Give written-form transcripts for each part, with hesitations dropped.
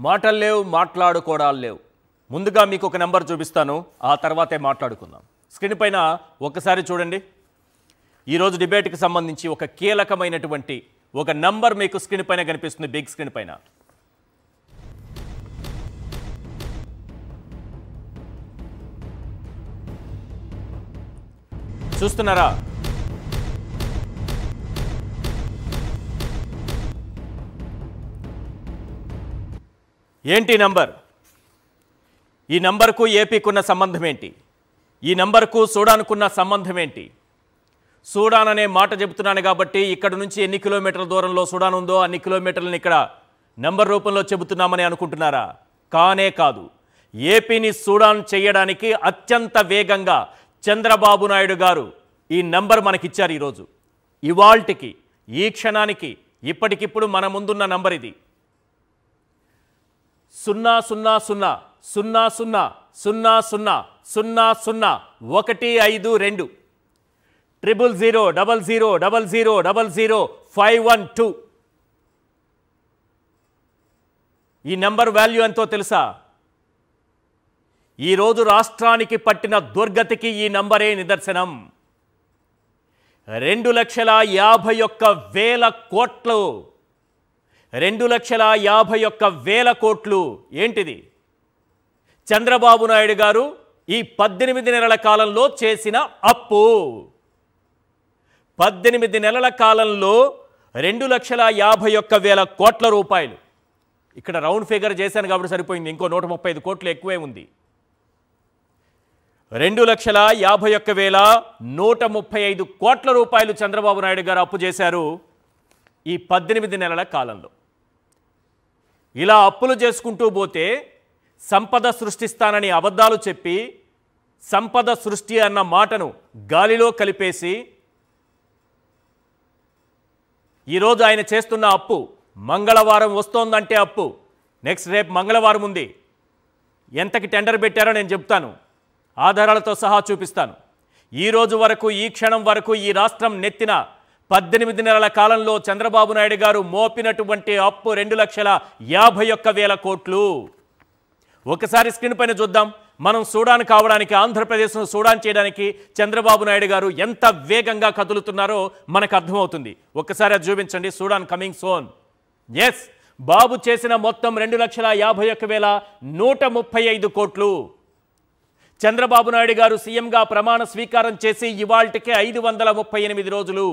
మాటలు లేవు, మాట్లాడుకోవడాలు లేవు. ముందుగా మీకు ఒక నెంబర్ చూపిస్తాను, ఆ తర్వాతే మాట్లాడుకుందాం. స్క్రీన్ పైన ఒక్కసారి చూడండి. ఈరోజు డిబేట్కి సంబంధించి ఒక కీలకమైనటువంటి ఒక నంబర్ మీకు స్క్రీన్ పైన కనిపిస్తుంది, బిగ్ స్క్రీన్ పైన. చూస్తున్నారా? ఏంటి నంబర్? ఈ నంబర్కు ఏపీకున్న సంబంధం ఏంటి? ఈ నంబర్కు సూడాన్కున్న సంబంధం ఏంటి? సూడాన్ అనే మాట చెబుతున్నాను కాబట్టి ఇక్కడ నుంచి ఎన్ని కిలోమీటర్ల దూరంలో సూడాన్ ఉందో అన్ని కిలోమీటర్లను ఇక్కడ నంబర్ రూపంలో చెబుతున్నామని అనుకుంటున్నారా? కానే కాదు. ఏపీని సూడాన్ చేయడానికి అత్యంత వేగంగా చంద్రబాబు నాయుడు గారు ఈ నంబర్ మనకిచ్చారు. ఈరోజు ఇవాల్టికి, ఈ క్షణానికి, ఇప్పటికిప్పుడు మన ముందున్న నంబర్ ఇది. 0000000000152 00000000512. ఈ నంబర్ వాల్యూ ఎంతో తెలుసా? ఈరోజు రాష్ట్రానికి పట్టిన దుర్గతికి ఈ నంబరే నిదర్శనం. 2,51,000 కోట్లు. 2,51,000 కోట్లు. ఏంటిది? చంద్రబాబు నాయుడు గారు ఈ 18 నెలల కాలంలో చేసిన అప్పు. 18 నెలల కాలంలో 2,51,000 కోట్ల రూపాయలు. ఇక్కడ రౌండ్ ఫిగర్ చేశాను కాబట్టి సరిపోయింది, ఇంకో 135 కోట్లు ఎక్కువే ఉంది. 2,51,135 కోట్ల రూపాయలు చంద్రబాబు నాయుడు గారు అప్పు చేశారు ఈ 18 నెలల కాలంలో. ఇలా అప్పులు చేసుకుంటూ పోతే సంపద సృష్టిస్తానని అబద్ధాలు చెప్పి సంపద సృష్టి అన్న మాటను గాలిలో కలిపేసి ఈరోజు ఆయన చేస్తున్న అప్పు, మంగళవారం వస్తోందంటే అప్పు, నెక్స్ట్ రేపు మంగళవారం ఉంది. ఎంతకి టెండర్ పెట్టారో నేను చెప్తాను, ఆధారాలతో సహా చూపిస్తాను. ఈరోజు వరకు, ఈ క్షణం వరకు ఈ రాష్ట్రం నెత్తిన 18 నెలల కాలంలో చంద్రబాబు నాయుడు గారు మోపినటువంటి అప్పు 2,51,000 కోట్లు. ఒకసారి స్క్రీన్ పైన చూద్దాం. మనం సూడాన్ కావడానికి, ఆంధ్రప్రదేశ్ను సూడాన్ చేయడానికి చంద్రబాబు నాయుడు గారు ఎంత వేగంగా కదులుతున్నారో మనకు అర్థమవుతుంది. ఒక్కసారి అది చూపించండి. సూడాన్ కమింగ్ సోన్. ఎస్, బాబు చేసిన మొత్తం 2,51,135 కోట్లు. చంద్రబాబు నాయుడు గారు సీఎంగా ప్రమాణ స్వీకారం చేసి ఇవాల్టికే 538 రోజులు.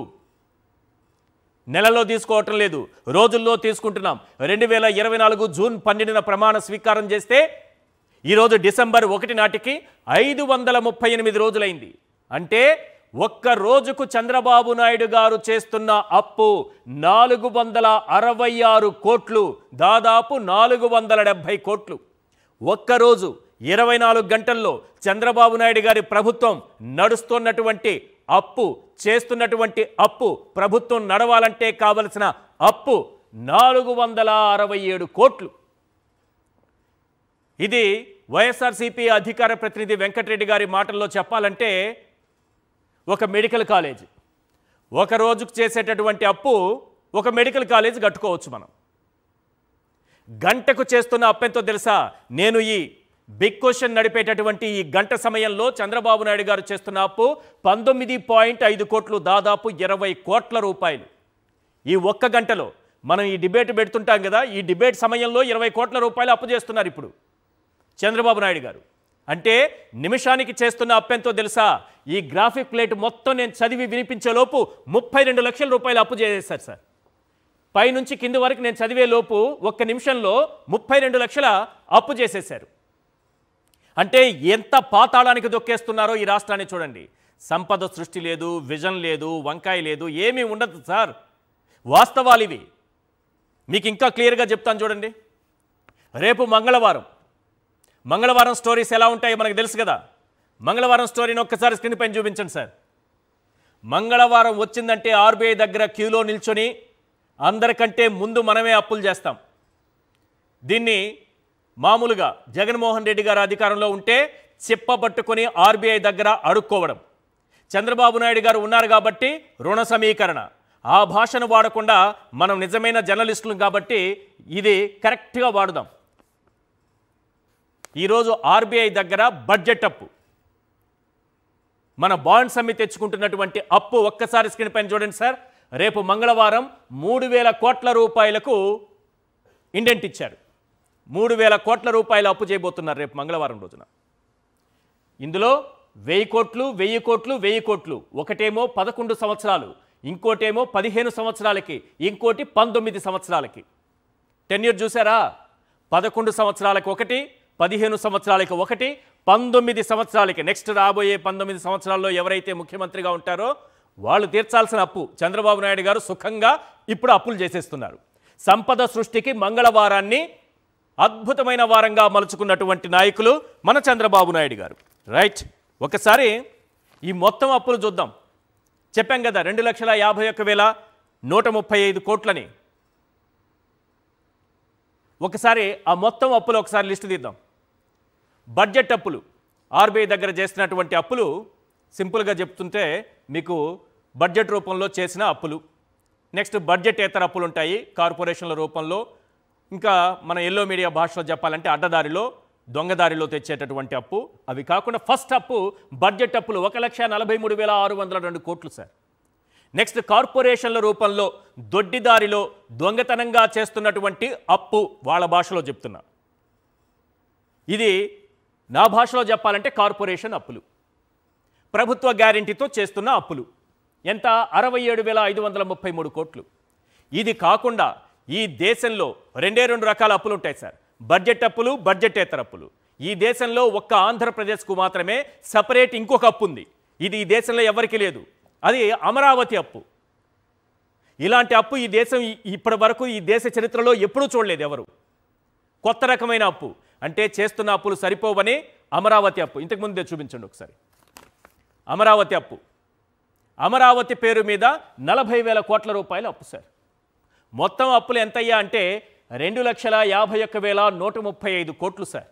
నెలలో తీసుకోవటం లేదు, రోజుల్లో తీసుకుంటున్నాం. 2024 జూన్ 12న ప్రమాణ స్వీకారం చేస్తే ఈరోజు డిసెంబర్ 1 నాటికి 538 రోజులైంది. అంటే ఒక్క రోజుకు చంద్రబాబు నాయుడు గారు చేస్తున్న అప్పు 466 కోట్లు, దాదాపు 470 కోట్లు. ఒక్కరోజు 24 గంటల్లో చంద్రబాబు నాయుడు గారి ప్రభుత్వం నడుస్తున్నటువంటి అప్పు, చేస్తున్నటువంటి అప్పు, ప్రభుత్వం నడవాలంటే కావలసిన అప్పు 467 కోట్లు. ఇది వైఎస్ఆర్సీపీ అధికార ప్రతినిధి వెంకటరెడ్డి గారి మాటల్లో చెప్పాలంటే ఒక మెడికల్ కాలేజ్. ఒక రోజుకు చేసేటటువంటి అప్పు ఒక మెడికల్ కాలేజ్ కట్టుకోవచ్చు మనం. గంటకు చేస్తున్న అప్పు ఎంతో తెలుసా? నేను ఈ బిగ్ క్వశ్చన్ నడిపేటటువంటి ఈ గంట సమయంలో చంద్రబాబు నాయుడు గారు చేస్తున్న అప్పు 19.5 కోట్లు, దాదాపు 20 కోట్ల రూపాయలు. ఈ ఒక్క గంటలో మనం ఈ డిబేట్ పెడుతుంటాం కదా, ఈ డిబేట్ సమయంలో 20 కోట్ల రూపాయలు అప్పు చేస్తున్నారు ఇప్పుడు చంద్రబాబు నాయుడు గారు. అంటే నిమిషానికి చేస్తున్న అప్పు ఎంతో తెలుసా? ఈ గ్రాఫిక్ ప్లేట్ మొత్తం నేను చదివి వినిపించేలోపు 32 లక్షల రూపాయలు అప్పు చేసేశారు సార్. పైనుంచి కింది వరకు నేను చదివే లోపు ఒక్క నిమిషంలో 32 లక్షల అప్పు చేసేశారు. అంటే ఎంత పాతాళానికి దొక్కేస్తున్నారో ఈ రాష్ట్రాన్ని చూడండి. సంపద సృష్టి లేదు, విజన్ లేదు, వంకాయ లేదు, ఏమీ ఉండదు సార్. వాస్తవాలు ఇవి. మీకు ఇంకా క్లియర్గా చెప్తాను చూడండి. రేపు మంగళవారం స్టోరీస్ ఎలా ఉంటాయో మనకు తెలుసు కదా. మంగళవారం స్టోరీని ఒక్కసారి స్క్రీన్ పైన చూపించండి సార్. మంగళవారం వచ్చిందంటే ఆర్బీఐ దగ్గర క్యూలో నిల్చొని అందరికంటే ముందు మనమే అప్పులు చేస్తాం. దీన్ని మామూలుగా జగన్మోహన్ రెడ్డి గారు అధికారంలో ఉంటే చెప్పబట్టుకొని ఆర్బీఐ దగ్గర అడుక్కోవడం. చంద్రబాబు నాయుడు గారు ఉన్నారు కాబట్టి రుణ సమీకరణ. ఆ భాషను వాడకుండా మనం నిజమైన జర్నలిస్టులు కాబట్టి ఇది కరెక్ట్గా వాడదాం. ఈరోజు ఆర్బీఐ దగ్గర బడ్జెట్ అప్పు, మన బాండ్స్ అమ్మి తెచ్చుకుంటున్నటువంటి అప్పు ఒక్కసారి స్క్రీన్ పైన చూడండి సార్. రేపు మంగళవారం 3,000 కోట్ల రూపాయలకు ఇండెంట్ ఇచ్చారు. 3,000 కోట్ల రూపాయలు అప్పు చేయబోతున్నారు రేపు మంగళవారం రోజున. ఇందులో 1,000 కోట్లు 1,000 కోట్లు 1,000 కోట్లు, ఒకటేమో 11 సంవత్సరాలు, ఇంకోటేమో 15 సంవత్సరాలకి, ఇంకోటి 19 సంవత్సరాలకి. టెన్యూర్ చూసారా? 11 సంవత్సరాలకు ఒకటి, 15 సంవత్సరాలకి ఒకటి, 19 సంవత్సరాలకి. నెక్స్ట్ రాబోయే 19 సంవత్సరాల్లో ఎవరైతే ముఖ్యమంత్రిగా ఉంటారో వాళ్ళు తీర్చాల్సిన అప్పు చంద్రబాబు నాయుడు గారు సుఖంగా ఇప్పుడు అప్పులు చేసేస్తున్నారు. సంపద సృష్టికి మంగళవారాన్ని అద్భుతమైన వారంగా మలుచుకున్నటువంటి నాయకులు మన చంద్రబాబు నాయుడు గారు. రైట్, ఒకసారి ఈ మొత్తం అప్పులు చూద్దాం. చెప్పాం కదా 2,51,135 కోట్లని. ఒకసారి ఆ మొత్తం అప్పులు ఒకసారి లిస్టు తీద్దాం. బడ్జెట్ అప్పులు, ఆర్బీఐ దగ్గర చేసినటువంటి అప్పులు సింపుల్గా చెప్తుంటే మీకు బడ్జెట్ రూపంలో చేసిన అప్పులు. నెక్స్ట్ బడ్జెటేతర అప్పులు ఉంటాయి కార్పొరేషన్ల రూపంలో. ఇంకా మన ఎల్లో మీడియా భాషలో చెప్పాలంటే అడ్డదారిలో దొంగదారిలో తెచ్చేటటువంటి అప్పు. అవి కాకుండా ఫస్ట్ అప్పు బడ్జెట్ అప్పులు 1,43,602 కోట్లు సార్. నెక్స్ట్ కార్పొరేషన్ల రూపంలో దొడ్డిదారిలో దొంగతనంగా చేస్తున్నటువంటి అప్పు, వాళ్ళ భాషలో చెప్తున్నా. ఇది నా భాషలో చెప్పాలంటే కార్పొరేషన్ అప్పులు. ప్రభుత్వ గ్యారెంటీతో చేస్తున్న అప్పులు ఎంత? 67,533 కోట్లు. ఇది కాకుండా ఈ దేశంలో రెండు రకాల అప్పులు ఉంటాయి సార్. బడ్జెట్ అప్పులు, బడ్జెటేతర అప్పులు. ఈ దేశంలో ఒక్క ఆంధ్రప్రదేశ్కు మాత్రమే సపరేట్ ఇంకొక అప్పు ఉంది. ఇది ఈ దేశంలో ఎవరికీ లేదు. అది అమరావతి అప్పు. ఇలాంటి అప్పు ఈ దేశం ఇప్పటి వరకు ఈ దేశ చరిత్రలో ఎప్పుడూ చూడలేదు ఎవరు. కొత్త రకమైన అప్పు అంటే చేస్తున్న అప్పులు సరిపోవని అమరావతి అప్పు. ఇంతకుముందే చూపించండి ఒకసారి. అమరావతి అప్పు, అమరావతి పేరు మీద 40,000 కోట్ల రూపాయల అప్పు సార్. మొత్తం అప్పులు ఎంతయ్యా అంటే 2,51,135 కోట్లు సార్.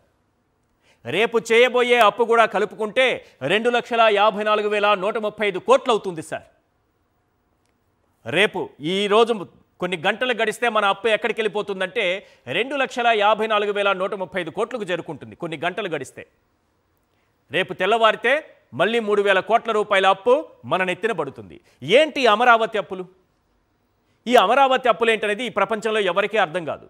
రేపు చేయబోయే అప్పు కూడా కలుపుకుంటే 2,54,135 కోట్లు అవుతుంది సార్. రేపు ఈరోజు కొన్ని గంటలు గడిస్తే మన అప్పు ఎక్కడికి వెళ్ళిపోతుందంటే 2,54,135 కోట్లకు చేరుకుంటుంది కొన్ని గంటలు గడిస్తే. రేపు తెల్లవారితే మళ్ళీ 3,000 కోట్ల రూపాయల అప్పు మన నెత్తిన పడుతుంది. ఏంటి అమరావతి అప్పులు? ఈ అమరావతి అప్పులు ఏంటనేది ఈ ప్రపంచంలో ఎవరికీ అర్థం కాదు.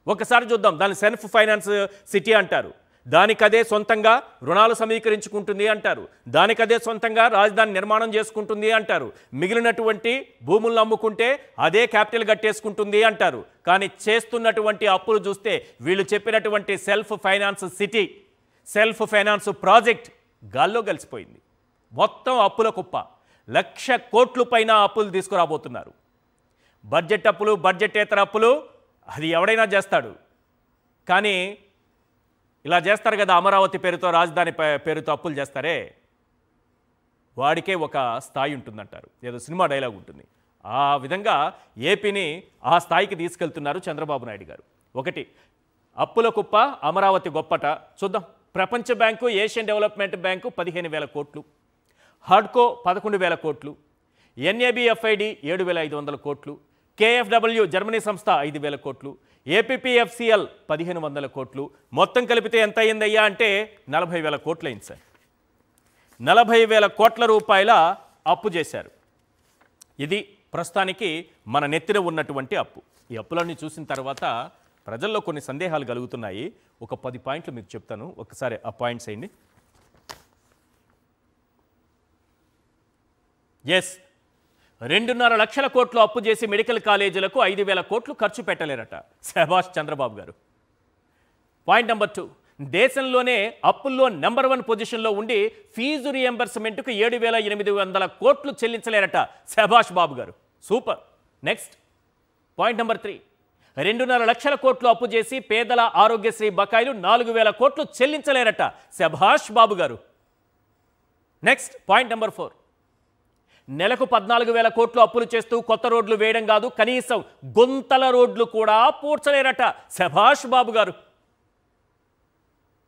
ఒకసారి చూద్దాం. దాన్ని సెల్ఫ్ ఫైనాన్స్ సిటీ అంటారు. దానికదే సొంతంగా రుణాలు సమీకరించుకుంటుంది అంటారు. దానికదే సొంతంగా రాజధాని నిర్మాణం చేసుకుంటుంది అంటారు. మిగిలినటువంటి భూములను అమ్ముకుంటే అదే క్యాపిటల్ కట్టేసుకుంటుంది అంటారు. కానీ చేస్తున్నటువంటి అప్పులు చూస్తే వీళ్ళు చెప్పినటువంటి self finance city, self finance project గాల్లో కలిసిపోయింది. మొత్తం అప్పుల కుప్ప. 1,00,000 కోట్ల పైన అప్పులు తీసుకురాబోతున్నారు. బడ్జెట్ అప్పులు, బడ్జెటేతర అప్పులు అది ఎవడైనా చేస్తాడు. కానీ ఇలా చేస్తారు కదా, అమరావతి పేరుతో రాజధాని పేరుతో అప్పులు చేస్తారే, వాడికే ఒక స్థాయి ఉంటుందంటారు. ఏదో సినిమా డైలాగ్ ఉంటుంది. ఆ విధంగా ఏపీని ఆ స్థాయికి తీసుకెళ్తున్నారు చంద్రబాబు నాయుడు గారు. ఒకటి అప్పుల కుప్ప, అమరావతి గొప్పట. చూద్దాం. ప్రపంచ బ్యాంకు, ఏషియన్ డెవలప్మెంట్ బ్యాంకు 15,000 కోట్లు, హడ్కో 11,000 కోట్లు, ఎన్ఏబిఎఫ్ఐడి 7,500 కోట్లు, కేఎఫ్డబ్ల్యూ జర్మనీ సంస్థ 5,000 కోట్లు, ఏపీపీఎఫ్సిఎల్ 1,500 కోట్లు. మొత్తం కలిపితే ఎంత అయిందయ్యా అంటే 40,000 కోట్లు అయింది సార్. 40,000 కోట్ల రూపాయల అప్పు చేశారు. ఇది ప్రస్తుతానికి మన నెత్తిన ఉన్నటువంటి అప్పు. ఈ అప్పులన్నీ చూసిన తర్వాత ప్రజల్లో కొన్ని సందేహాలు కలుగుతున్నాయి. ఒక 10 పాయింట్లు మీకు చెప్తాను. ఒకసారి ఆ పాయింట్స్ అయ్యండి. ఎస్, 2.5 లక్షల కోట్లు అప్పు చేసి మెడికల్ కాలేజీలకు 5,000 కోట్లు ఖర్చు పెట్టలేరట శభాష్ చంద్రబాబు గారు. పాయింట్ నెంబర్ 2, దేశంలోనే అప్పుల్లో నెంబర్ 1 పొజిషన్లో ఉండి ఫీజు రియంబర్స్మెంట్కు 7,800 కోట్లు చెల్లించలేరట శభాష్ బాబు గారు. సూపర్. నెక్స్ట్ పాయింట్ నెంబర్ 3, 2.5 లక్షల కోట్లు అప్పు చేసి పేదల ఆరోగ్యశ్రీ బకాయిలు 4,000 కోట్లు చెల్లించలేరట శభాష్ బాబు గారు. నెక్స్ట్ పాయింట్ నెంబర్ 4, నెలకు 14,000 కోట్లు అప్పులు చేస్తూ కొత్త రోడ్లు వేయడం కాదు, కనీసం గుంతల రోడ్లు కూడా పూడ్చలేరట శభాష్ బాబు గారు.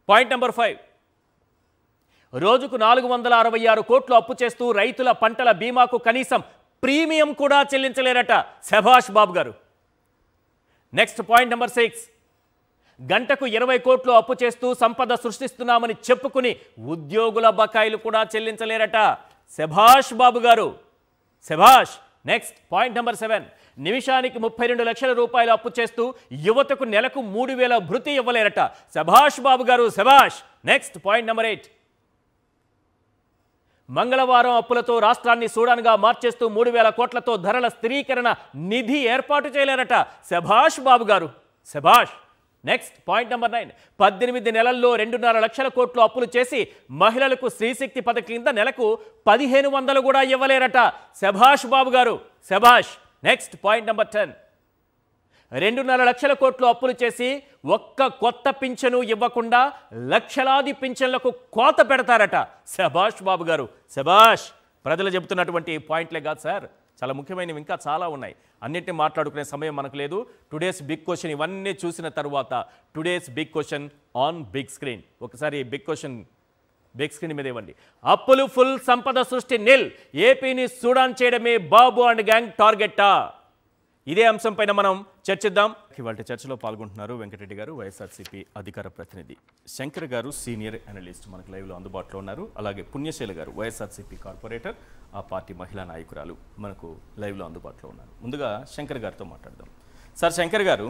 పాయింట్ నెంబర్ 5, రోజుకు 466 కోట్లు అప్పు చేస్తూ రైతుల పంటల బీమాకు కనీసం ప్రీమియం కూడా చెల్లించలేరట శభాష్ బాబు గారు. నెక్స్ట్ పాయింట్ నెంబర్ 6, గంటకు 20 కోట్లు అప్పు చేస్తూ సంపద సృష్టిస్తున్నామని చెప్పుకుని ఉద్యోగుల బకాయిలు కూడా చెల్లించలేరట. శభాష్ బాబు గారు, శభాష్. Next point number 7. నిమిషానికి 32 లక్షల రూపాయలు అప్పు చేస్తూ యువతకు నెలకు 3,000 భృతి ఇవ్వలేరట. శభాష్ బాబు గారు, శభాష్. Next point number 8. మంగళవారం అప్పులతో రాష్ట్రాన్ని సూడాన్గా మార్చేస్తూ 3,000 కోట్లతో ధరల స్థిరీకరణ నిధి ఏర్పాటు చేయలేరట. శభాష్ బాబు గారు, శభాష్. Next point number 9. 18 నెలల్లో 2.5 లక్షల కోట్లు అప్పులు చేసి మహిళలకు శ్రీశక్తి పథకం కింద నెలకు 1,500 కూడా ఇవ్వలేరట. శభాష్ బాబు గారు, శభాష్. Next point number 10. 2.5 లక్షల కోట్లు అప్పులు చేసి ఒక్క కొత్త పింఛను ఇవ్వకుండా లక్షలాది పింఛన్లకు కోత పెడతారట. శభాష్ బాబు గారు, శభాష్. ప్రజలు చెబుతున్నటువంటి పాయింట్లే కాదు సార్, చాలా ముఖ్యమైనవి ఇంకా చాలా ఉన్నాయి. అన్నింటినీ మాట్లాడుకునే సమయం మనకు లేదు. టుడేస్ బిగ్ క్వశ్చన్ ఇవన్నీ చూసిన తర్వాత today's big question on big screen. ఒకసారి బిగ్ క్వశ్చన్ బిగ్ స్క్రీన్ మీద ఇవ్వండి. అప్పులు ఫుల్, సంపద సృష్టి నిల్, ఏపీని సూడాన్ చేయడమే బాబు అండ్ గ్యాంగ్ టార్గెట్టా? ఇదే అంశం పైన మనం చర్చిద్దాం. ఇవాళ చర్చలో పాల్గొంటున్నారు వెంకటరెడ్డి గారు, వైఎస్ఆర్సీపీ అధికార ప్రతినిధి, శంకర్ గారు సీనియర్ అనలిస్ట్ మనకు లైవ్లో అందుబాటులో ఉన్నారు. అలాగే పుణ్యశైల గారు వైఎస్ఆర్సీపీ కార్పొరేటర్, ఆ పార్టీ మహిళా నాయకురాలు మనకు లైవ్లో అందుబాటులో ఉన్నారు. ముందుగా శంకర్ గారితో మాట్లాడదాం. సార్ శంకర్ గారు,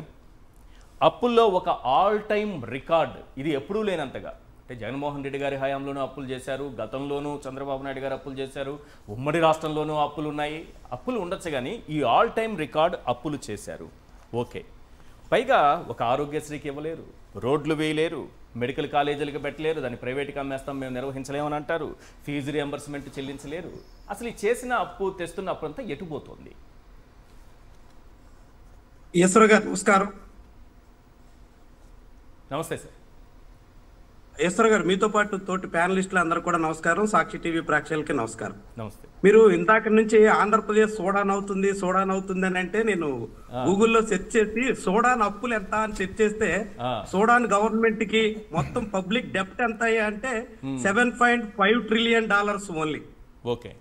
అప్పుల్లో ఒక ఆల్ టైమ్ రికార్డ్, ఇది ఎప్పుడూ లేనంతగా, అంటే జగన్మోహన్ రెడ్డి గారి హయాంలోనూ అప్పులు చేశారు, గతంలోనూ చంద్రబాబు నాయుడు గారు అప్పులు చేశారు, ఉమ్మడి రాష్ట్రంలోనూ అప్పులు ఉన్నాయి. అప్పులు ఉండొచ్చు కానీ ఈ ఆల్ టైమ్ రికార్డ్ అప్పులు చేశారు. ఓకే, పైగా ఒక ఆరోగ్యశ్రీకి ఇవ్వలేరు, రోడ్లు వేయలేరు, మెడికల్ కాలేజీలకు పెట్టలేరు, దాన్ని ప్రైవేట్గా అమ్మేస్తాం మేము నిర్వహించలేమని అంటారు, ఫీజు రియంబర్స్మెంట్ చెల్లించలేరు. అసలు ఈ చేసిన అప్పు, తెస్తున్న అప్పు అంతా ఎటుపోతుంది? ఈశ్వర్ గారు నమస్కారం. నమస్తే సార్. ఈశ్వర్ గారు, మీతో పాటు తోటి ప్యానలిస్టులు అందరూ కూడా నమస్కారం. సాక్షి టీవీ ప్రేక్షకులకి నమస్కారం. నమస్తే. మీరు ఇందాక నుంచి ఆంధ్రప్రదేశ్ సోడాన్ అవుతుంది అని అంటే నేను గూగుల్లో సెర్చ్ చేసి సోడాన్ అప్పులు ఎంత అని సెర్చ్ చేస్తే సోడాన్ గవర్నమెంట్ కి మొత్తం పబ్లిక్ డెప్ట్ ఎంత అంటే $7.5 ట్రిలియన్ ఓన్లీ. ఓకే,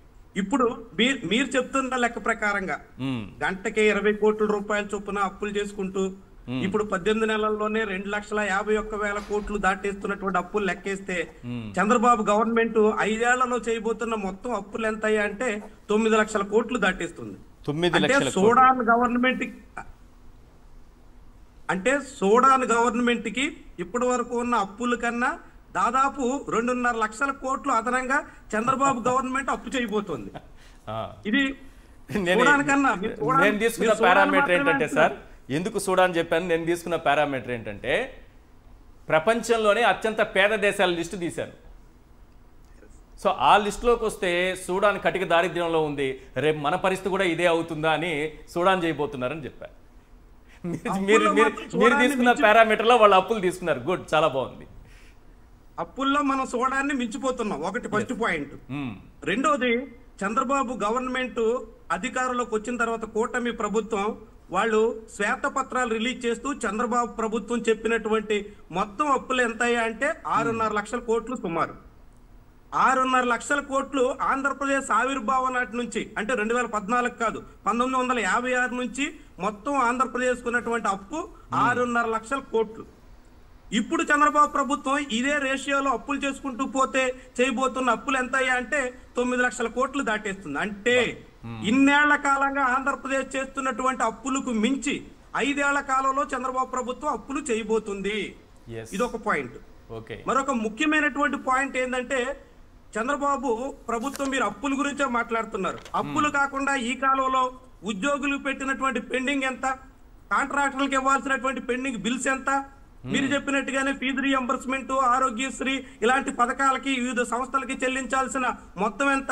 ఇప్పుడు మీరు చెప్తున్న లెక్క ప్రకారంగా గంటకి 20 కోట్ల రూపాయల చొప్పున అప్పులు చేసుకుంటూ ఇప్పుడు 18 నెలల్లోనే 2,51,000 కోట్లు దాటేస్తున్నటువంటి అప్పులు లెక్కేస్తే చంద్రబాబు గవర్నమెంట్ 5 ఏళ్లలో చేయబోతున్న మొత్తం అప్పులు ఎంత అంటే 9 లక్షల కోట్లు దాటేస్తుంది. అంటే సోడాన్ గవర్నమెంట్ కి ఇప్పటి వరకు ఉన్న అప్పుల కన్నా దాదాపు 2.5 లక్షల కోట్లు అదనంగా చంద్రబాబు గవర్నమెంట్ అప్పు చేయబోతోంది. ఇది నేను తీసుకున్న పారామీటర్ ఏంటంటే సార్, ఎందుకు సూడాన్ చెప్పాను, నేను తీసుకున్న పారామీటర్ ఏంటంటే ప్రపంచంలోనే అత్యంత పేద దేశాల లిస్టు తీశాను. సో ఆ లిస్టులోకి వస్తే సూడాన్ కటిక దారిద్ర్యంలో ఉంది, రేపు మన పరిస్థితి కూడా ఇదే అవుతుందా అని సూడాన్ చేయబోతున్నారని చెప్పారు. మీరు తీసుకున్న పారామీటర్లో వాళ్ళు అప్పులు తీసుకున్నారు. గుడ్, చాలా బాగుంది. అప్పుల్లో మనం సోడాన్ని మించిపోతున్నాం. ఒకటి ఫస్ట్ పాయింట్. రెండోది, చంద్రబాబు గవర్నమెంట్ అధికారంలోకి వచ్చిన తర్వాత కూటమి ప్రభుత్వం వాళ్ళు శ్వేతపత్రాలు రిలీజ్ చేస్తూ చంద్రబాబు ప్రభుత్వం చెప్పినటువంటి మొత్తం అప్పులు ఎంత అంటే 6.5 లక్షల కోట్లు సుమారు. 6.5 లక్షల కోట్లు ఆంధ్రప్రదేశ్ ఆవిర్భావం నాటి నుంచి, అంటే 2014 కాదు 1956 నుంచి మొత్తం ఆంధ్రప్రదేశ్ ఉన్నటువంటి అప్పు 6.5 లక్షల కోట్లు. ఇప్పుడు చంద్రబాబు ప్రభుత్వం ఇదే రేషియోలో అప్పులు చేసుకుంటూ పోతే చేయబోతున్న అప్పులు ఎంత అంటే 9 లక్షల కోట్లు దాటేస్తుంది. అంటే ఇన్నేళ్ల కాలంగా ఆంధ్రప్రదేశ్ చేస్తున్నటువంటి అప్పులకు మించి 5 ఏళ్ల కాలంలో చంద్రబాబు ప్రభుత్వం అప్పులు చేయబోతుంది. ఇదొక పాయింట్. మరొక ముఖ్యమైనటువంటి పాయింట్ ఏంటంటే, చంద్రబాబు ప్రభుత్వం మీరు అప్పుల గురించే మాట్లాడుతున్నారు. అప్పులు కాకుండా ఈ కాలంలో ఉద్యోగులు పెట్టినటువంటి పెండింగ్ ఎంత, కాంట్రాక్టర్లకు ఇవ్వాల్సినటువంటి పెండింగ్ బిల్స్ ఎంత, మీరు చెప్పినట్టుగానే ఫీజు రియంబర్స్మెంట్, ఆరోగ్యశ్రీ ఇలాంటి పథకాలకి వివిధ సంస్థలకి చెల్లించాల్సిన మొత్తం ఎంత,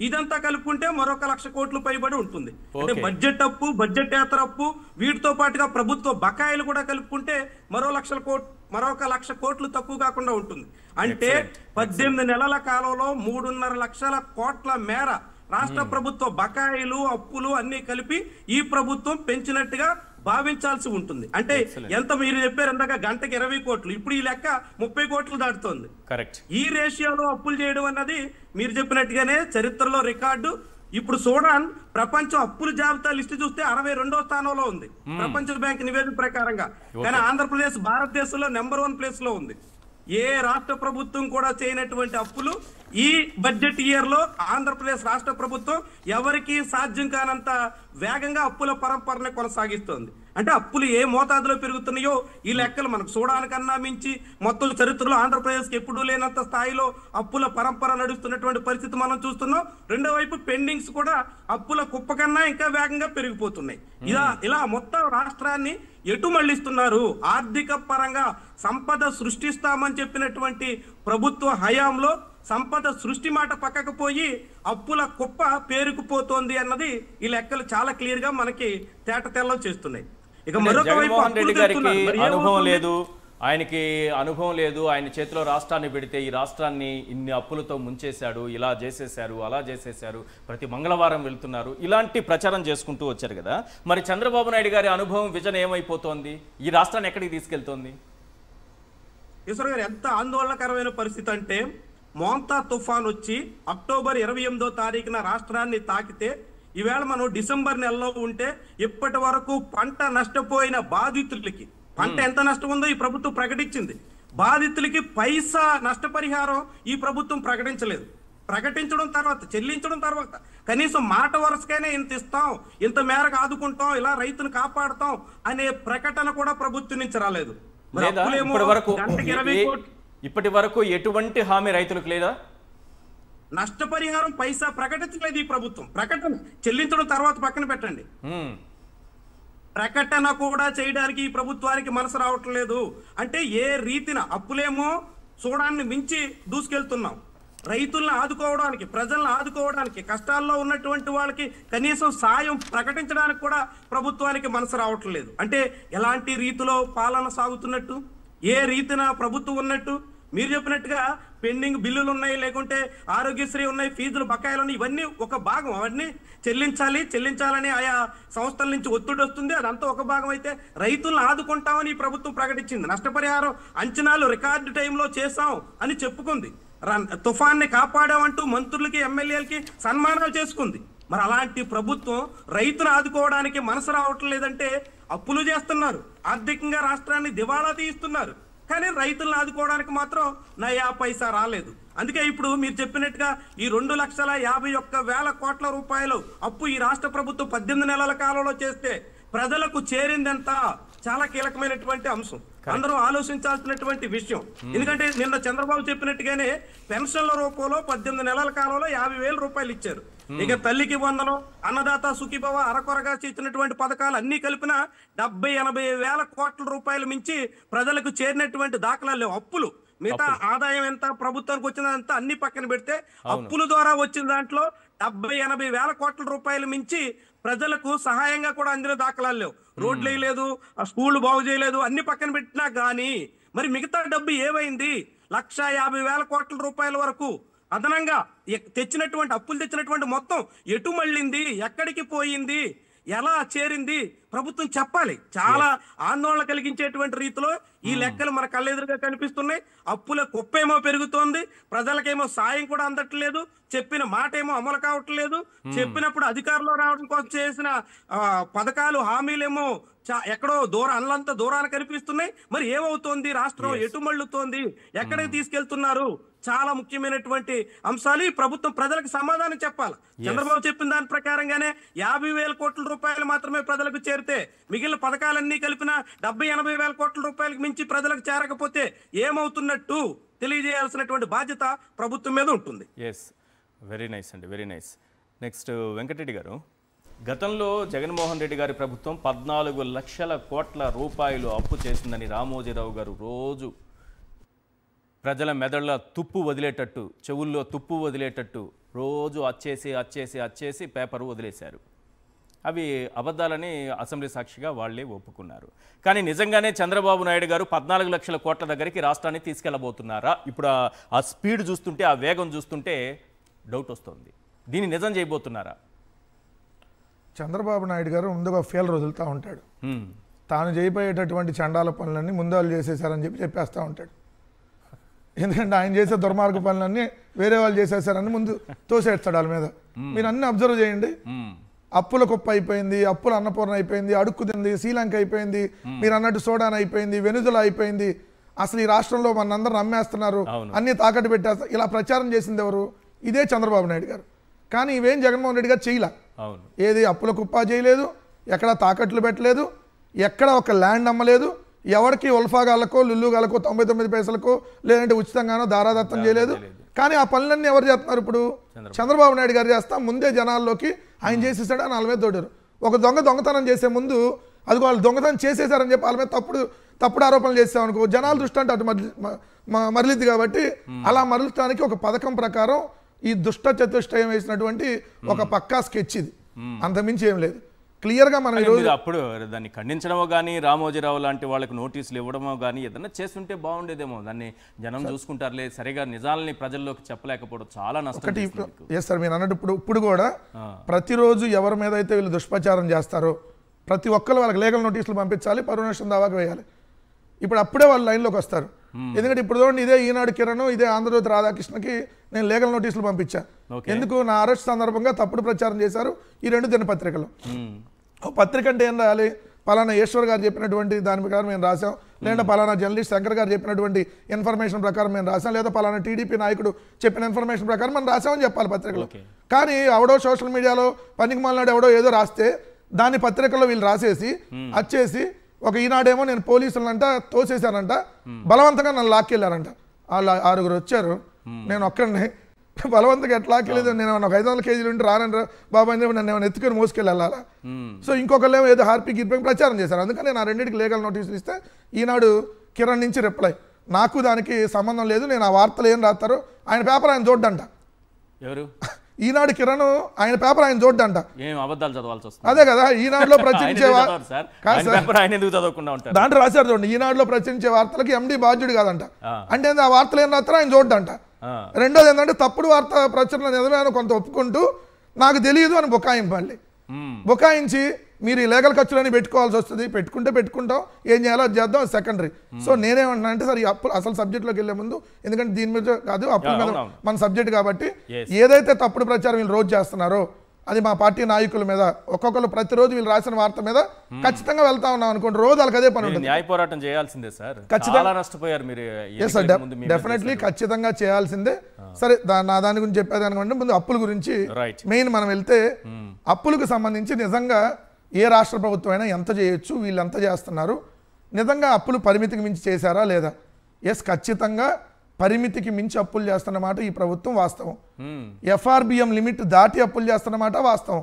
ఇదంతా కలుపుకుంటే మరొక 1 లక్ష కోట్లు పైబడి ఉంటుంది. అంటే బడ్జెట్ అప్పు, బడ్జెటేతర అప్పు, వీటితో పాటుగా ప్రభుత్వ బకాయిలు కూడా కలుపుకుంటే మరొక 1 లక్ష కోట్లు తక్కువ కాకుండా ఉంటుంది. అంటే 18 నెలల కాలంలో 3.5 లక్షల కోట్ల మేర రాష్ట్ర ప్రభుత్వ బకాయిలు, అప్పులు అన్ని కలిపి ఈ ప్రభుత్వం పెంచినట్టుగా భావించాల్సి ఉంటుంది. అంటే ఎంత మీరు చెప్పారు ఇందాక గంటకి 20 కోట్లు, ఇప్పుడు ఈ లెక్క 30 కోట్లు దాటుతోంది. కరెక్ట్. ఈ రేషియోలో అప్పులు చేయడం అన్నది మీరు చెప్పినట్టుగానే చరిత్రలో రికార్డు. ఇప్పుడు సూడాన్ ప్రపంచం అప్పుల జాబితా లిస్టు చూస్తే 62వ స్థానంలో ఉంది ప్రపంచ బ్యాంక్ నివేదిక ప్రకారంగా. కానీ ఆంధ్రప్రదేశ్ భారతదేశంలో నెంబర్ 1 ప్లేస్ లో ఉంది. ఏ రాష్ట్ర ప్రభుత్వం కూడా చేయనటువంటి అప్పులు ఈ బడ్జెట్ ఇయర్ లో ఆంధ్రప్రదేశ్ రాష్ట్ర ప్రభుత్వం ఎవరికి సాధ్యం కానంత వేగంగా అప్పుల పరంపరని కొనసాగిస్తోంది. అంటే అప్పులు ఏ మోతాదులో పెరుగుతున్నాయో ఈ లెక్కలు మనకు చూడడానికన్నా మించి మొత్తం చరిత్రలో ఆంధ్రప్రదేశ్కి ఎప్పుడూ లేనంత స్థాయిలో అప్పుల పరంపర నడుస్తున్నటువంటి పరిస్థితి మనం చూస్తున్నాం. రెండో వైపు పెండింగ్స్ కూడా అప్పుల కుప్ప కన్నా ఇంకా వేగంగా పెరిగిపోతున్నాయి. ఇలా మొత్తం రాష్ట్రాన్ని ఎటు మళ్లిస్తున్నారు? ఆర్థిక పరంగా సంపద సృష్టిస్తామని చెప్పినటువంటి ప్రభుత్వ హయాంలో సంపద సృష్టి మాట పక్కకు పోయి అప్పుల కుప్ప పేరుకుపోతోంది అన్నది ఈ లెక్కలు చాలా క్లియర్ గా మనకి తేట తెల్లం చేస్తున్నాయి. ఇక మరొక వైపు జగన్మోహన్ రెడ్డి గారికి అనుభవం లేదు, ఆయనకి అనుభవం లేదు. ఆయన చేతిలో రాష్ట్రాన్ని పెడితే ఈ రాష్ట్రాన్ని ఇన్ని అప్పులతో ముంచేశాడు, ఇలా చేసేశారు, అలా చేసేశారు, ప్రతి మంగళవారం వెళ్తున్నారు, ఇలాంటి ప్రచారం చేసుకుంటూ వచ్చారు కదా. మరి చంద్రబాబు నాయుడు గారి అనుభవం విజన్ ఏమైపోతోంది? ఈ రాష్ట్రాన్ని ఎక్కడికి తీసుకెళ్తోంది? ఈశ్వర్ గారు, ఎంత ఆందోళనకరమైన పరిస్థితి అంటే మోంతా తుఫాన్ వచ్చి అక్టోబర్ 28వ తారీఖున రాష్ట్రాన్ని తాకితే ఈవేళ మనం డిసెంబర్ నెలలో ఉంటే ఇప్పటి వరకు పంట నష్టపోయిన బాధితులకి పంట ఎంత నష్టం ఉందో ఈ ప్రభుత్వం ప్రకటించింది. బాధితులకి పైసా నష్టపరిహారం ఈ ప్రభుత్వం ప్రకటించలేదు. ప్రకటించడం తర్వాత చెల్లించడం తర్వాత కనీసం మాట వరుసకైనా ఇంత ఇస్తాం, ఇంత మేరకు ఆదుకుంటాం, ఇలా రైతును కాపాడుతాం అనే ప్రకటన కూడా ప్రభుత్వం నుంచి రాలేదు. ఇప్పటి వరకు ఎటువంటి హామీ రైతులకు లేదా? నష్టపరిహారం పైసా ప్రకటించలేదు ఈ ప్రభుత్వం. ప్రకటన చెల్లించడం తర్వాత పక్కన పెట్టండి, ప్రకటన కూడా చేయడానికి ఈ ప్రభుత్వానికి మనసు రావటం లేదు. అంటే ఏ రీతిన అప్పులేమో చూడాన్ని మించి దూసుకెళ్తున్నాం. రైతులను ఆదుకోవడానికి, ప్రజలను ఆదుకోవడానికి, కష్టాల్లో ఉన్నటువంటి వాళ్ళకి కనీసం సాయం ప్రకటించడానికి కూడా ప్రభుత్వానికి మనసు రావటం లేదు. అంటే ఎలాంటి రీతిలో పాలన సాగుతున్నట్టు, ఏ రీతిన ప్రభుత్వం ఉన్నట్టు? మీరు చెప్పినట్టుగా పెండింగ్ బిల్లులు ఉన్నాయి, లేకుంటే ఆరోగ్యశ్రీ ఉన్నాయి, ఫీజులు బకాయిలు ఉన్నాయి, ఇవన్నీ ఒక భాగం. అవన్నీ చెల్లించాలని ఆయా సంస్థల నుంచి ఒత్తిడి వస్తుంది, అదంతా ఒక భాగం. అయితే రైతులను ఆదుకుంటామని ఈ ప్రభుత్వం ప్రకటించింది. నష్టపరిహారం అంచనాలు రికార్డు టైంలో చేశాం అని చెప్పుకుంది. తుఫాన్ని కాపాడామంటూ మంత్రులకి ఎమ్మెల్యేలకి సన్మానాలు చేసుకుంది. మరి అలాంటి ప్రభుత్వం రైతును ఆదుకోవడానికి మనసు రావటం లేదంటే అప్పులు చేస్తున్నారు, ఆర్థికంగా రాష్ట్రాన్ని దివాళా తీయిస్తున్నారు, కానీ రైతులను ఆదుకోవడానికి మాత్రం నయా పైసా రాలేదు. అందుకే ఇప్పుడు మీరు చెప్పినట్టుగా ఈ 2,51,000 కోట్ల రూపాయలు అప్పు ఈ రాష్ట్ర ప్రభుత్వం 18 నెలల కాలంలో చేస్తే ప్రజలకు చేరిందంత చాలా కీలకమైనటువంటి అంశం, అందరూ ఆలోచించాల్సినటువంటి విషయం. ఎందుకంటే నిన్న చంద్రబాబు చెప్పినట్టుగానే పెన్షన్ల రూపంలో 18 నెలల కాలంలో 50,000 రూపాయలు ఇచ్చారు. ఇక తల్లికి వందనం, అన్నదాత సుఖీభవ, అరకొరగా చేసినటువంటి పథకాలు అన్ని కలిపిన 70-80 కోట్ల రూపాయలు మించి ప్రజలకు చేరినటువంటి దాఖలాలు లేవు. అప్పులు మిగతా ఆదాయం ఎంత ప్రభుత్వానికి వచ్చినంత అన్ని పక్కన పెడితే అప్పుల ద్వారా వచ్చిన దాంట్లో 70-80 కోట్ల రూపాయలు మించి ప్రజలకు సహాయంగా కూడా అందిన దాఖలాలు లేవు. రోడ్లు వేయలేదు, స్కూళ్లు బాగు చేయలేదు, అన్ని పక్కన పెట్టినా గానీ మరి మిగతా డబ్బు ఏమైంది? 1,50,000 కోట్ల రూపాయల వరకు అదనంగా తెచ్చినటువంటి అప్పులు తెచ్చినటువంటి మొత్తం ఎటు మళ్ళింది, ఎక్కడికి పోయింది, ఎలా చేరింది ప్రభుత్వం చెప్పాలి. చాలా ఆందోళన కలిగించేటువంటి రీతిలో ఈ లెక్కలు మన కళ్ళెదురుగా కనిపిస్తున్నాయి. అప్పుల కుప్పేమో పెరుగుతోంది, ప్రజలకేమో సాయం కూడా అందట్లేదు, చెప్పిన మాట ఏమో అమలు కావట్లేదు, చెప్పినప్పుడు అధికారంలో రావడం కోసం చేసిన పథకాలు హామీలేమో ఎక్కడో అల్లంత దూరాన్ని కనిపిస్తున్నాయి. మరి ఏమవుతోంది, రాష్ట్రం ఎటు మళ్ళుతోంది, ఎక్కడికి తీసుకెళ్తున్నారు? చాలా ముఖ్యమైనటువంటి అంశాలు ఈ ప్రభుత్వం ప్రజలకు సమాధానం చెప్పాలి. చంద్రబాబు చెప్పిన దాని ప్రకారంగానే 50,000 కోట్ల రూపాయలు మాత్రమే ప్రజలకు చేరితే మిగిలిన పథకాలన్నీ కలిపిన 70-80 కోట్ల రూపాయలకు మించి ప్రజలకు చేరకపోతే ఏమవుతున్నట్టు తెలియజేయాల్సినటువంటి బాధ్యత ప్రభుత్వం మీద ఉంటుంది. వెరీ నైస్ అండి, వెరీ నైస్. నెక్స్ట్ వెంకటరెడ్డి గారు, గతంలో జగన్మోహన్ రెడ్డి గారి ప్రభుత్వం 14 లక్షల కోట్ల రూపాయలు అప్పు చేసిందని రామోజీరావు గారు రోజు ప్రజల మెదళ్ళ తుప్పు వదిలేటట్టు, చెవుల్లో తుప్పు వదిలేటట్టు రోజు అచ్చేసి పేపర్ వదిలేశారు. అవి అబద్ధాలని అసెంబ్లీ సాక్షిగా వాళ్లే ఒప్పుకున్నారు. కానీ నిజంగానే చంద్రబాబు నాయుడు గారు 14 లక్షల కోట్ల దగ్గరికి రాష్ట్రాన్ని తీసుకెళ్లబోతున్నారా? ఇప్పుడు ఆ స్పీడ్ చూస్తుంటే, ఆ వేగం చూస్తుంటే డౌట్ వస్తుంది. దీన్ని నిజం చేయబోతున్నారా? చంద్రబాబు నాయుడు గారు ముందుగా ఫెయిల్ వదులుతూ ఉంటాడు. తాను చేయబోయేటటువంటి చండాల పనులన్నీ ముందు చేసేసారని చెప్పేస్తూ ఉంటాడు. ఎందుకంటే ఆయన చేసే దుర్మార్గ పనులన్నీ వేరే వాళ్ళు చేసేసారని ముందు తోసేస్తాడు వాళ్ళ మీద. మీరు అన్ని అబ్జర్వ్ చేయండి. అప్పుల కుప్ప అయిపోయింది, అప్పుల అన్నపూర్ణ అయిపోయింది, అడుక్కుతింది, శ్రీలంక అయిపోయింది, మీరు అన్నట్టు సోడాన్ అయిపోయింది, వెనుజులా అయిపోయింది. అసలు ఈ రాష్ట్రంలో మనందరూ నమ్మేస్తున్నారు, అన్ని తాకట్టు పెట్టేస్తారు. ఇలా ప్రచారం చేసింది ఎవరు? ఇదే చంద్రబాబు నాయుడు గారు. కానీ ఇవేం జగన్మోహన్ రెడ్డి గారు చేయలే. ఏది అప్పుల కుప్ప చేయలేదు, ఎక్కడ తాకట్లు పెట్టలేదు, ఎక్కడ ఒక ల్యాండ్ అమ్మలేదు, ఎవరికి ఉల్ఫాగాళ్ళకో లుల్లుగాళ్ళకో 99 పైసలకో లేదంటే ఉచితంగానో దారాదత్తం చేయలేదు. కానీ ఆ పనులన్నీ ఎవరు చేస్తున్నారు? ఇప్పుడు చంద్రబాబు నాయుడు గారు చేస్తా ముందే జనాల్లోకి ఆయన చేసేసాడు అని వాళ్ళ మీద తోడారు. ఒక దొంగతనం చేసే ముందు అది వాళ్ళు దొంగతనం చేసేసారని చెప్పి వాళ్ళ మీద తప్పుడు ఆరోపణలు చేసామనుకో జనాల దృష్టి అంటే అటు మరలిద్ది. కాబట్టి అలా మరలటానికి ఒక పథకం ప్రకారం ఈ దుష్ట చతుష్టయం వేసినటువంటి ఒక పక్కా స్కెచ్ ఇది, అంతమించి ఏం లేదు. క్లియర్ గా మనం ఈరోజు అప్పుడు దాన్ని ఖండించడమో కానీ రామోజీరావు లాంటి వాళ్ళకి నోటీసులు ఇవ్వడమో కానీ ఏదైనా చేస్తుంటే బాగుండేదేమో. దాన్ని జనం చూసుకుంటారులే, సరిగా నిజాలని ప్రజల్లోకి చెప్పలేకపోవడం చాలా నష్టం. ఎస్ సార్, మీరు అన్నట్టు ఇప్పుడు కూడా ప్రతిరోజు ఎవరి మీద అయితే వీళ్ళు దుష్ప్రచారం చేస్తారో ప్రతి ఒక్కరు వాళ్ళకి లీగల్ నోటీసులు పంపించాలి, పరువు నష్టం దావాకి వేయాలి. ఇప్పుడు అప్పుడే వాళ్ళు లైన్లోకి వస్తారు. ఎందుకంటే ఇప్పుడు చూడండి, ఇదే ఈనాడు కిరణ్, ఇదే ఆంధ్రజ్యోతి రాధాకృష్ణకి నేను లీగల్ నోటీసులు పంపించా. ఎందుకు? నా అరెస్ట్ సందర్భంగా తప్పుడు ప్రచారం చేశారు ఈ 2 దినపత్రికలు. పత్రిక అంటే ఏం రాయాలి? పలానా ఈశ్వర్ గారు చెప్పినటువంటి దాని ప్రకారం మేము రాసాం, లేదా పలానా జర్నలిస్ట్ శంకర్ గారు చెప్పినటువంటి ఇన్ఫర్మేషన్ ప్రకారం మేము రాసాం, లేదా పలానా టీడీపీ నాయకుడు చెప్పిన ఇన్ఫర్మేషన్ ప్రకారం మనం రాసామని చెప్పాలి పత్రికలో. కానీ ఎవడో సోషల్ మీడియాలో పనికి మాలినాడు ఎవడో ఏదో రాస్తే దాని పత్రికల్లో వీళ్ళు రాసేసి వచ్చేసి ఒక ఈనాడేమో నేను పోలీసులంట తోసేశానంట, బలవంతంగా నన్ను లాక్కెళ్ళారంట. వాళ్ళు 6 వచ్చారు, నేను ఒక్కడిని బలవంతంగా ఎట్లా లాక్కెళ్ళేది? నేను ఒక 500 కేజీలు ఉంటే రానండి బాబా అని నన్ను ఏమైనా ఎత్తుకొని మోసుకెళ్ళాలా? సో ఇంకొకళ్ళేమో ఏదో హార్పీ గిర్పి ప్రచారం చేశారు. అందుకని నేను ఆ 2టికి లీగల్ నోటీసులు ఇస్తే ఈనాడు కిరణ్ నుంచి రిప్లై, నాకు దానికి సంబంధం లేదు, నేను ఆ వార్తలు ఏం రాస్తారో ఆయన పేపర్ ఆయన చూడ్డంట. ఎవరు? ఈనాడు కిరణ్ ఆయన పేపర్ ఆయన చూడ్డంట. ఏం అబద్ధాలు చదవాల్సి వస్తుంది? అదే కదా, ఈనాడులో ప్రచురించే దాంట్లో రాశారు చూడండి, ఈనాడులో ప్రచురించే వార్తలకి ఎండి బాధ్యుడు కాదంట. అంటే ఆ వార్తలు ఏం రాస్తారో ఆయన చూడ్డంట. రెండోది ఏంటంటే తప్పుడు వార్త ప్రచురణ నిజమైన కొంత ఒప్పుకుంటూ నాకు తెలియదు అని బుకాయింపాలి. బుకాయించి మీరు ఈ లీగల్ ఖర్చులన్నీ పెట్టుకోవాల్సి వస్తుంది, పెట్టుకుంటాం, ఏం చేయాలో అది చేద్దాం, సెకండరీ. సో నేనేమంటున్నా అంటే సార్, ఈ అప్పులు అసలు సబ్జెక్ట్లోకి వెళ్ళే ముందు, ఎందుకంటే దీని మీద కాదు అప్పుల మీద మన సబ్జెక్ట్ కాబట్టి, ఏదైతే తప్పుడు ప్రచారం వీళ్ళు రోజు చేస్తున్నారో అది మా పార్టీ నాయకుల మీద ఒక్కొక్కరు ప్రతిరోజు వీళ్ళు రాసిన వార్త మీద ఖచ్చితంగా వెళ్తా ఉన్నాం అనుకోండి, రోజు వాళ్ళకి అదే పని ఉంటుంది. న్యాయ పోరాటం చేయాల్సిందే సార్, ఖచ్చితంగా నష్టపోయారు మీరు. డెఫినెట్లీ ఖచ్చితంగా చేయాల్సిందే. సరే, నా దాని గురించి చెప్పేదానికంటే ముందు అప్పుల గురించి మెయిన్ మనం వెళ్తే, అప్పులకు సంబంధించి నిజంగా ఏ రాష్ట్ర ప్రభుత్వం అయినా ఎంత చేయొచ్చు, వీళ్ళు ఎంత చేస్తున్నారు, నిజంగా అప్పులు పరిమితికి మించి చేశారా లేదా? ఎస్, ఖచ్చితంగా పరిమితికి మించి అప్పులు చేస్తున్నమాట ఈ ప్రభుత్వం వాస్తవం. ఎఫ్ఆర్బిఎం లిమిట్ దాటి అప్పులు చేస్తున్నమాట వాస్తవం.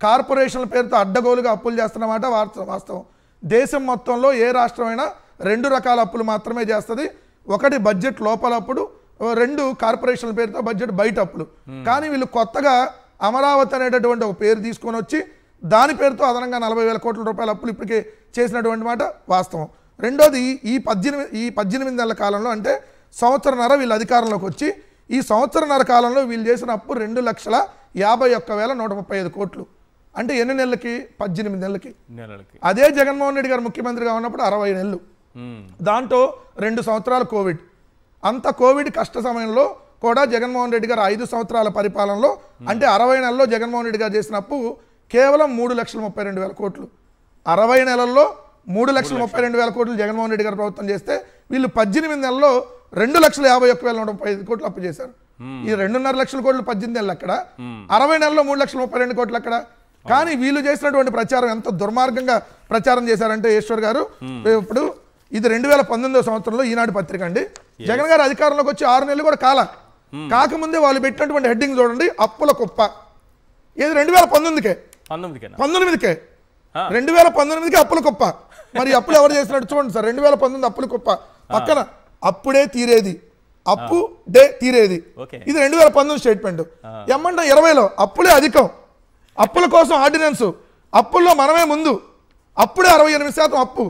కార్పొరేషన్ల పేరుతో అడ్డగోలుగా అప్పులు చేస్తున్నమాట వాస్తవం. దేశం మొత్తంలో ఏ రాష్ట్రమైనా 2 రకాల అప్పులు మాత్రమే చేస్తుంది. ఒకటి బడ్జెట్ లోపల అప్పుడు, 2 కార్పొరేషన్ల పేరుతో బడ్జెట్ బయట అప్పులు. కానీ వీళ్ళు కొత్తగా అమరావతి అనేటటువంటి ఒక పేరు తీసుకొని వచ్చి దాని పేరుతో అదనంగా 40,000 కోట్ల రూపాయల అప్పులు ఇప్పటికే చేసినటువంటి మాట వాస్తవం. రెండోది, ఈ 18 నెలల కాలంలో, అంటే సంవత్సరన్నర వీళ్ళు అధికారంలోకి వచ్చి ఈ సంవత్సరన్నర కాలంలో వీళ్ళు చేసిన అప్పు 2,51,135 కోట్లు. అంటే ఎన్ని నెలలకి? 18 నెలలకి. అదే జగన్మోహన్ రెడ్డి గారు ముఖ్యమంత్రిగా ఉన్నప్పుడు 60 నెలలు. దాంట్లో 2 సంవత్సరాలు కోవిడ్. అంత కోవిడ్ కష్ట సమయంలో కూడా జగన్మోహన్ రెడ్డి గారు 5 సంవత్సరాల పరిపాలనలో, అంటే 60 నెలల్లో జగన్మోహన్ రెడ్డి గారు చేసిన అప్పు కేవలం 3,32,000 కోట్లు. 60 నెలల్లో 3,32,000 కోట్లు జగన్మోహన్ రెడ్డి గారు ప్రభుత్వం చేస్తే వీళ్ళు 18 నెలల్లో 2,51,135 కోట్లు అప్పు చేశారు. ఈ 2.5 లక్షల కోట్లు 18 నెలలు అక్కడ, 60 నెలల్లో 3,32,000 కోట్లు అక్కడ. కానీ వీళ్ళు చేసినటువంటి ప్రచారం ఎంత దుర్మార్గంగా ప్రచారం చేశారంటే ఈశ్వర్ గారు, ఇప్పుడు ఇది 2019 సంవత్సరంలో ఈనాడు పత్రిక అండి, జగన్ గారు అధికారంలోకి వచ్చి 6 నెలలు కూడా కాకముందే వాళ్ళు పెట్టినటువంటి హెడ్డింగ్ చూడండి, అప్పుల కుప్ప. ఇది 2019కే 2019కి అప్పుల కుప్ప. మరి అప్పులు ఎవరు చేసినట్టు చూడండి సార్, 2019 అప్పుల కుప్ప పక్కన అప్పుడే తీరేది, అప్పు డే తీరేది. ఇది 2019 స్టేట్మెంట్. ఏమంటే 20లో అప్పులే అధికం, అప్పుల కోసం ఆర్డినెన్స్, అప్పుల్లో మనమే ముందు, అప్పుడే 68% అప్పు.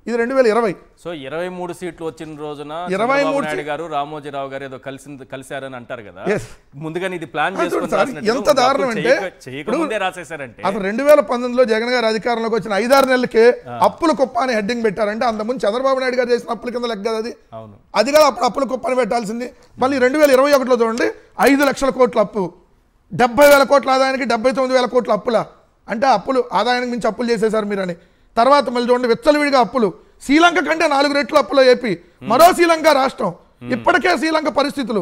ఇది 2020. సో 23 సీట్లు వచ్చిన రోజున 23 గారు రామోజీరావు గారు ఏదో కలిశారని అంటారు కదా, ముందుగానే ఇది ప్లాన్ చేసుకుని ఎంత దారుణం అంటే రాసేసారంటే, అసలు 2019లో జగన్ గారు అధికారంలోకి వచ్చిన 5-6 నెలలకే అప్పుల కుప్ప అని హెడ్డింగ్ పెట్టారంటే, అంతకుముందు చంద్రబాబు నాయుడు గారు చేసిన అప్పుల కింద లెక్క కదా అది. అది కదా అప్పుడు అప్పుల కుప్ప అని పెట్టాల్సింది. మళ్ళీ 2021లో చూడండి 5 లక్షల కోట్ల అప్పు. 70,000 కోట్ల ఆదాయానికి 79,000 కోట్ల అప్పుల అంటే అప్పులు ఆదాయానికి మించి అప్పులు చేసేశారు మీరని. తర్వాత మళ్ళీ చూడండి విచ్చలవిడిగా అప్పులు. శ్రీలంక కంటే 4 రెట్లు అప్పులో ఏపీ, మరో శ్రీలంక రాష్ట్రం. ఇప్పటికే శ్రీలంక పరిస్థితులు,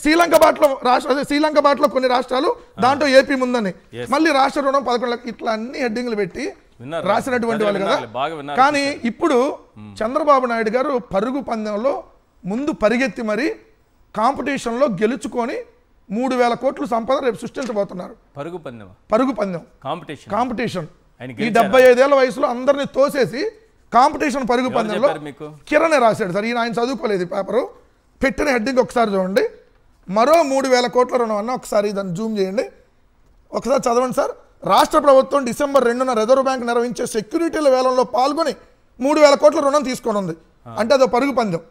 శ్రీలంక బాటలో కొన్ని రాష్ట్రాలు, దాంట్లో ఏపీ ముందని. మళ్ళీ రాష్ట్ర రుణం 11 లక్షలు, ఇట్లా అన్ని హెడ్డింగ్లు పెట్టి రాసినటువంటి వాళ్ళు కదా. కానీ ఇప్పుడు చంద్రబాబు నాయుడు గారు పరుగు పందెంలో ముందు పరిగెత్తి మరి కాంపిటీషన్లో గెలుచుకొని 3,000 కోట్లు సంపద రేపు సృష్టించబోతున్నారు. పరుగు పందెం కాంపిటీషన్. ఈ 75 ఏళ్ల వయసులో అందరినీ తోసేసి కాంపిటీషన్ పరుగు పందెంలో కిరణ్ రాశాడు సార్. ఆయన చదువుకోలేదు పేపరు, పెట్టిన హెడ్డింగ్ ఒకసారి చూడండి. మరో 3,000 కోట్ల రుణం అన్న ఒకసారి దాన్ని జూమ్ చేయండి, ఒకసారి చదవండి సార్. రాష్ట్ర ప్రభుత్వం డిసెంబర్ 2న రిజర్వ్ బ్యాంక్ నిర్వహించే సెక్యూరిటీల వేలంలో పాల్గొని 3,000 కోట్ల రుణం తీసుకొని ఉంది. అంటే అదో పరుగు పందెం.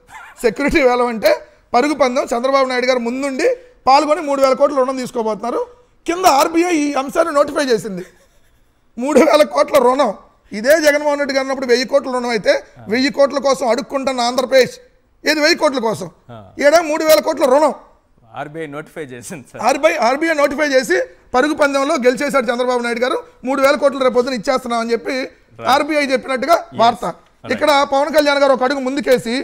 సెక్యూరిటీ వేలం అంటే పరుగు పందెం. చంద్రబాబు నాయుడు గారు ముందుండి పాల్గొని 3,000 కోట్ల రుణం తీసుకోబోతున్నారు. కింద ఆర్బీఐ ఈ అంశాన్ని నోటిఫై చేసింది. 3,000 కోట్ల రుణం. ఇదే జగన్మోహన్ రెడ్డి గారు అన్నప్పుడు 1,000 కోట్ల రుణం అయితే 1,000 కోట్ల కోసం అడుక్కుంటున్న ఆంధ్రప్రదేశ్ ఏది 1,000 కోట్ల కోసం, ఏడా 3,000 కోట్ల రుణం ఆర్బీఐ నోటిఫై చేసి పరుగు పందెంలో గెలిచేశాడు చంద్రబాబు నాయుడు గారు. 3,000 కోట్ల రేపొద్దున ఇచ్చేస్తున్నాం అని చెప్పి ఆర్బీఐ చెప్పినట్టుగా వార్త. ఇక్కడ పవన్ కళ్యాణ్ గారు ఒక అడుగు ముందుకేసి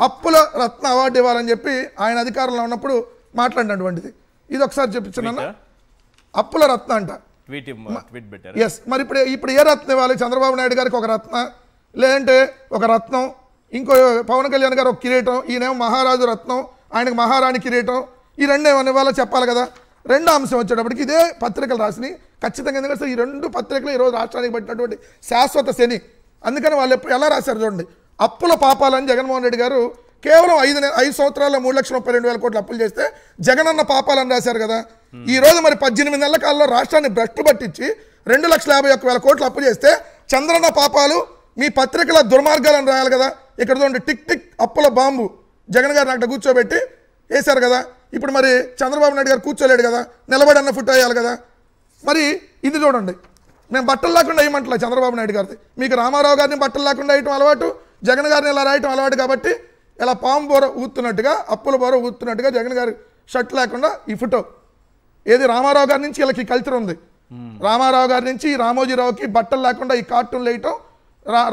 అప్పుల రత్న అవార్డు ఇవ్వాలని చెప్పి ఆయన అధికారంలో ఉన్నప్పుడు మాట్లాడినటువంటిది. ఇది ఒకసారి చెప్పించున్నా. అప్పుల రత్న అంట. ఎస్, మరి ఇప్పుడు ఏ రత్న ఇవ్వాలి? చంద్రబాబు నాయుడు గారికి ఒక రత్న, లేదంటే ఒక రత్నం, ఇంకో పవన్ కళ్యాణ్ గారు ఒక కిరీటం, ఈయనేమో మహారాజు రత్నం, ఆయనకు మహారాణి కిరీటం, ఈ రెండు ఏమైనా ఇవ్వాలో చెప్పాలి కదా. రెండో అంశం వచ్చేటప్పటికి ఇదే పత్రికలు రాసినాయి ఖచ్చితంగా. ఎందుకంటే ఈ 2 పత్రికలు ఈరోజు రాష్ట్రానికి పట్టినటువంటి శాశ్వత శని. అందుకని వాళ్ళు ఎలా రాశారు చూడండి. అప్పుల పాపాలని జగన్మోహన్ రెడ్డి గారు కేవలం 5 సంవత్సరాల్లో 3,32,000 కోట్లు అప్పులు చేస్తే జగనన్న పాపాలని రాశారు కదా. ఈ రోజు మరి 18 నెలల కాలంలో రాష్ట్రాన్ని భ్రష్టు పట్టించి 2,51,000 కోట్లు అప్పు చేస్తే చంద్రన్న పాపాలు మీ పత్రికల దుర్మార్గాలను రాయాలి కదా. ఇక్కడ చూడండి, టిక్ టిక్ అప్పుల బాంబు జగన్ గారిని అక్కడ కూర్చోబెట్టి వేశారు కదా. ఇప్పుడు మరి చంద్రబాబు నాయుడు గారు కూర్చోలేడు కదా, నిలబడి అన్న ఫుట్ అయ్యాలి కదా. మరి ఇది చూడండి, మేము బట్టలు లేకుండా వేయమంటలే చంద్రబాబు నాయుడు గారిది. మీకు రామారావు గారిని బట్టలు లేకుండా వేయటం అలవాటు, జగన్ గారిని ఇలా రాయటం అలవాటు. కాబట్టి ఇలా పాము బోర ఊతున్నట్టుగా, అప్పుల బోర ఊతున్నట్టుగా జగన్ గారి షర్ట్ లేకుండా ఈ ఫోటో ఏది రామారావు గారి నుంచి వీళ్ళకి కల్చర్ ఉంది. రామారావు గారి నుంచి రామోజీరావుకి బట్టలు లేకుండా ఈ కార్టూన్లు వేయటం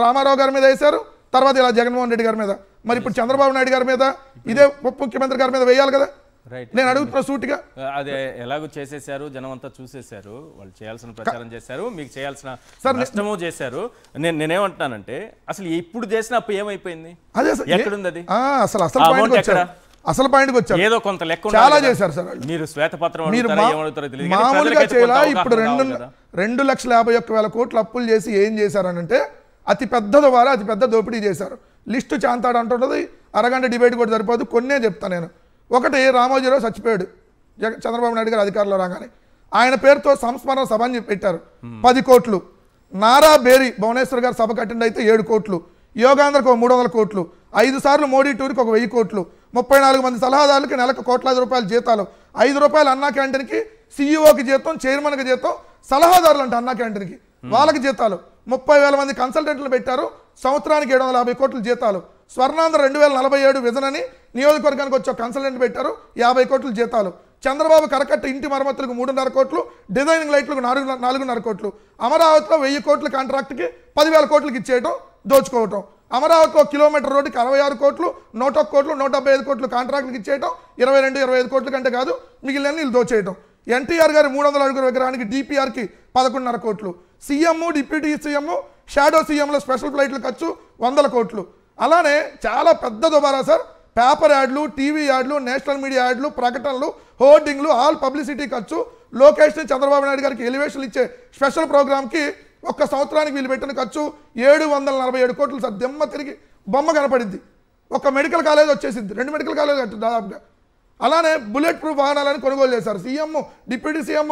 రామారావు గారి మీద వేశారు. తర్వాత ఇలా జగన్మోహన్ రెడ్డి గారి మీద, మరి ఇప్పుడు చంద్రబాబు నాయుడు గారి మీద, ఇదే ఉప ముఖ్యమంత్రి గారి మీద వేయాలి కదా. నేను అడుగుతున్నా సూటిగా. అదే ఎలాగో చేసేసారు, జనం అంతా చూసేశారు, వాళ్ళు చేయాల్సిన ప్రచారం చేశారు, మీకు చేయాల్సిన నష్టము చేశారు. నేనేమంటున్నానంటే అసలు ఇప్పుడు చేసిన అప్పు ఏమైపోయింది? అదే ఎక్కడుంది అది? అసలు పాయింట్కి వచ్చారు. ఏదో కొంత లెక్క చాలా చేశారు సార్. మీరు శ్వేతపత్రం మీరు మామూలుగా చేయాలా? ఇప్పుడు 2,51,000 కోట్లు అప్పులు చేసి ఏం చేశారనంటే అతి పెద్ద ద్వారా అతి పెద్ద దోపిడీ చేశారు. లిస్టు చాంతాడు అంటున్నది, అరగంట డిబేట్ కూడా సరిపోదు. కొన్నే చెప్తాను నేను. ఒకటి, రామోజీరావు చచ్చిపోయాడు చంద్రబాబు నాయుడు గారు అధికారంలో రాగానే. ఆయన పేరుతో సంస్మరణ సభ అని పెట్టారు, 10 కోట్లు. నారా బేరి భువనేశ్వర్ గారు సభకు అటెండ్ అయితే 7 కోట్లు. యోగాంధ్రకు 300 కోట్లు. 5 సార్లు మోడీ టూర్కి 1,000 కోట్లు. 34 మంది సలహాదారులకి నెలకు ₹1,00,000 జీతాలు. ₹5 అన్నా క్యాంటీన్కి, సీఈఓకి జీతం, చైర్మన్కి జీతం, సలహాదారులు అంటే అన్నా క్యాంటీన్కి వాళ్ళకి జీతాలు. 30,000 మంది కన్సల్టెంట్లు పెట్టారు, సంవత్సరానికి 750 కోట్ల జీతాలు. స్వర్ణాంధ్ర 2047 విజన్ అని నియోజకవర్గానికి వచ్చే కన్సల్టెంట్ పెట్టారు, 50 కోట్ల జీతాలు. చంద్రబాబు కరకట్ట ఇంటి మరమ్మతులకు 3.5 కోట్లు, డిజైనింగ్ లైట్లకు 4.5 కోట్లు. అమరావతిలో 1000 కోట్ల కాంట్రాక్ట్కి 10,000 కోట్లకి ఇచ్చేయటం, దోచుకోవటం. అమరావతిలో కిలోమీటర్ రోడ్డుకి 66 కోట్లు, 101 కోట్లు, 175 కోట్లు కాంట్రాక్ట్కి ఇచ్చేయటం, 22-25 కోట్ల కంటే కాదు, మిగిలిన నీళ్ళు దోచేయటం. ఎన్టీఆర్ గారి 300 అడుగుల విగ్రహానికి DPRకి 11.5 కోట్లు. సీఎం, డిప్యూటీ సీఎం, షాడో సీఎంలో స్పెషల్ ఫ్లైట్లు ఖర్చు 100 కోట్లు. అలానే చాలా పెద్ద దుబారా సార్. పేపర్ యాడ్లు, టీవీ యాడ్లు, నేషనల్ మీడియా యాడ్లు, ప్రకటనలు, హోర్డింగ్లు, ఆల్ పబ్లిసిటీ ఖర్చు. లోకేష్ని చంద్రబాబు నాయుడు గారికి ఎలివేషన్లు ఇచ్చే స్పెషల్ ప్రోగ్రామ్కి ఒక్క సంవత్సరానికి వీళ్ళు పెట్టిన ఖర్చు 747 కోట్లు సార్. దెమ్మ తిరిగి బొమ్మ కనపడింది. ఒక మెడికల్ కాలేజ్ వచ్చేసింది, 2 మెడికల్ కాలేజ్ కట్టు దాదాపుగా. అలానే బుల్లెట్ ప్రూఫ్ వాహనాలను కొనుగోలు చేశారు. CM, deputy CM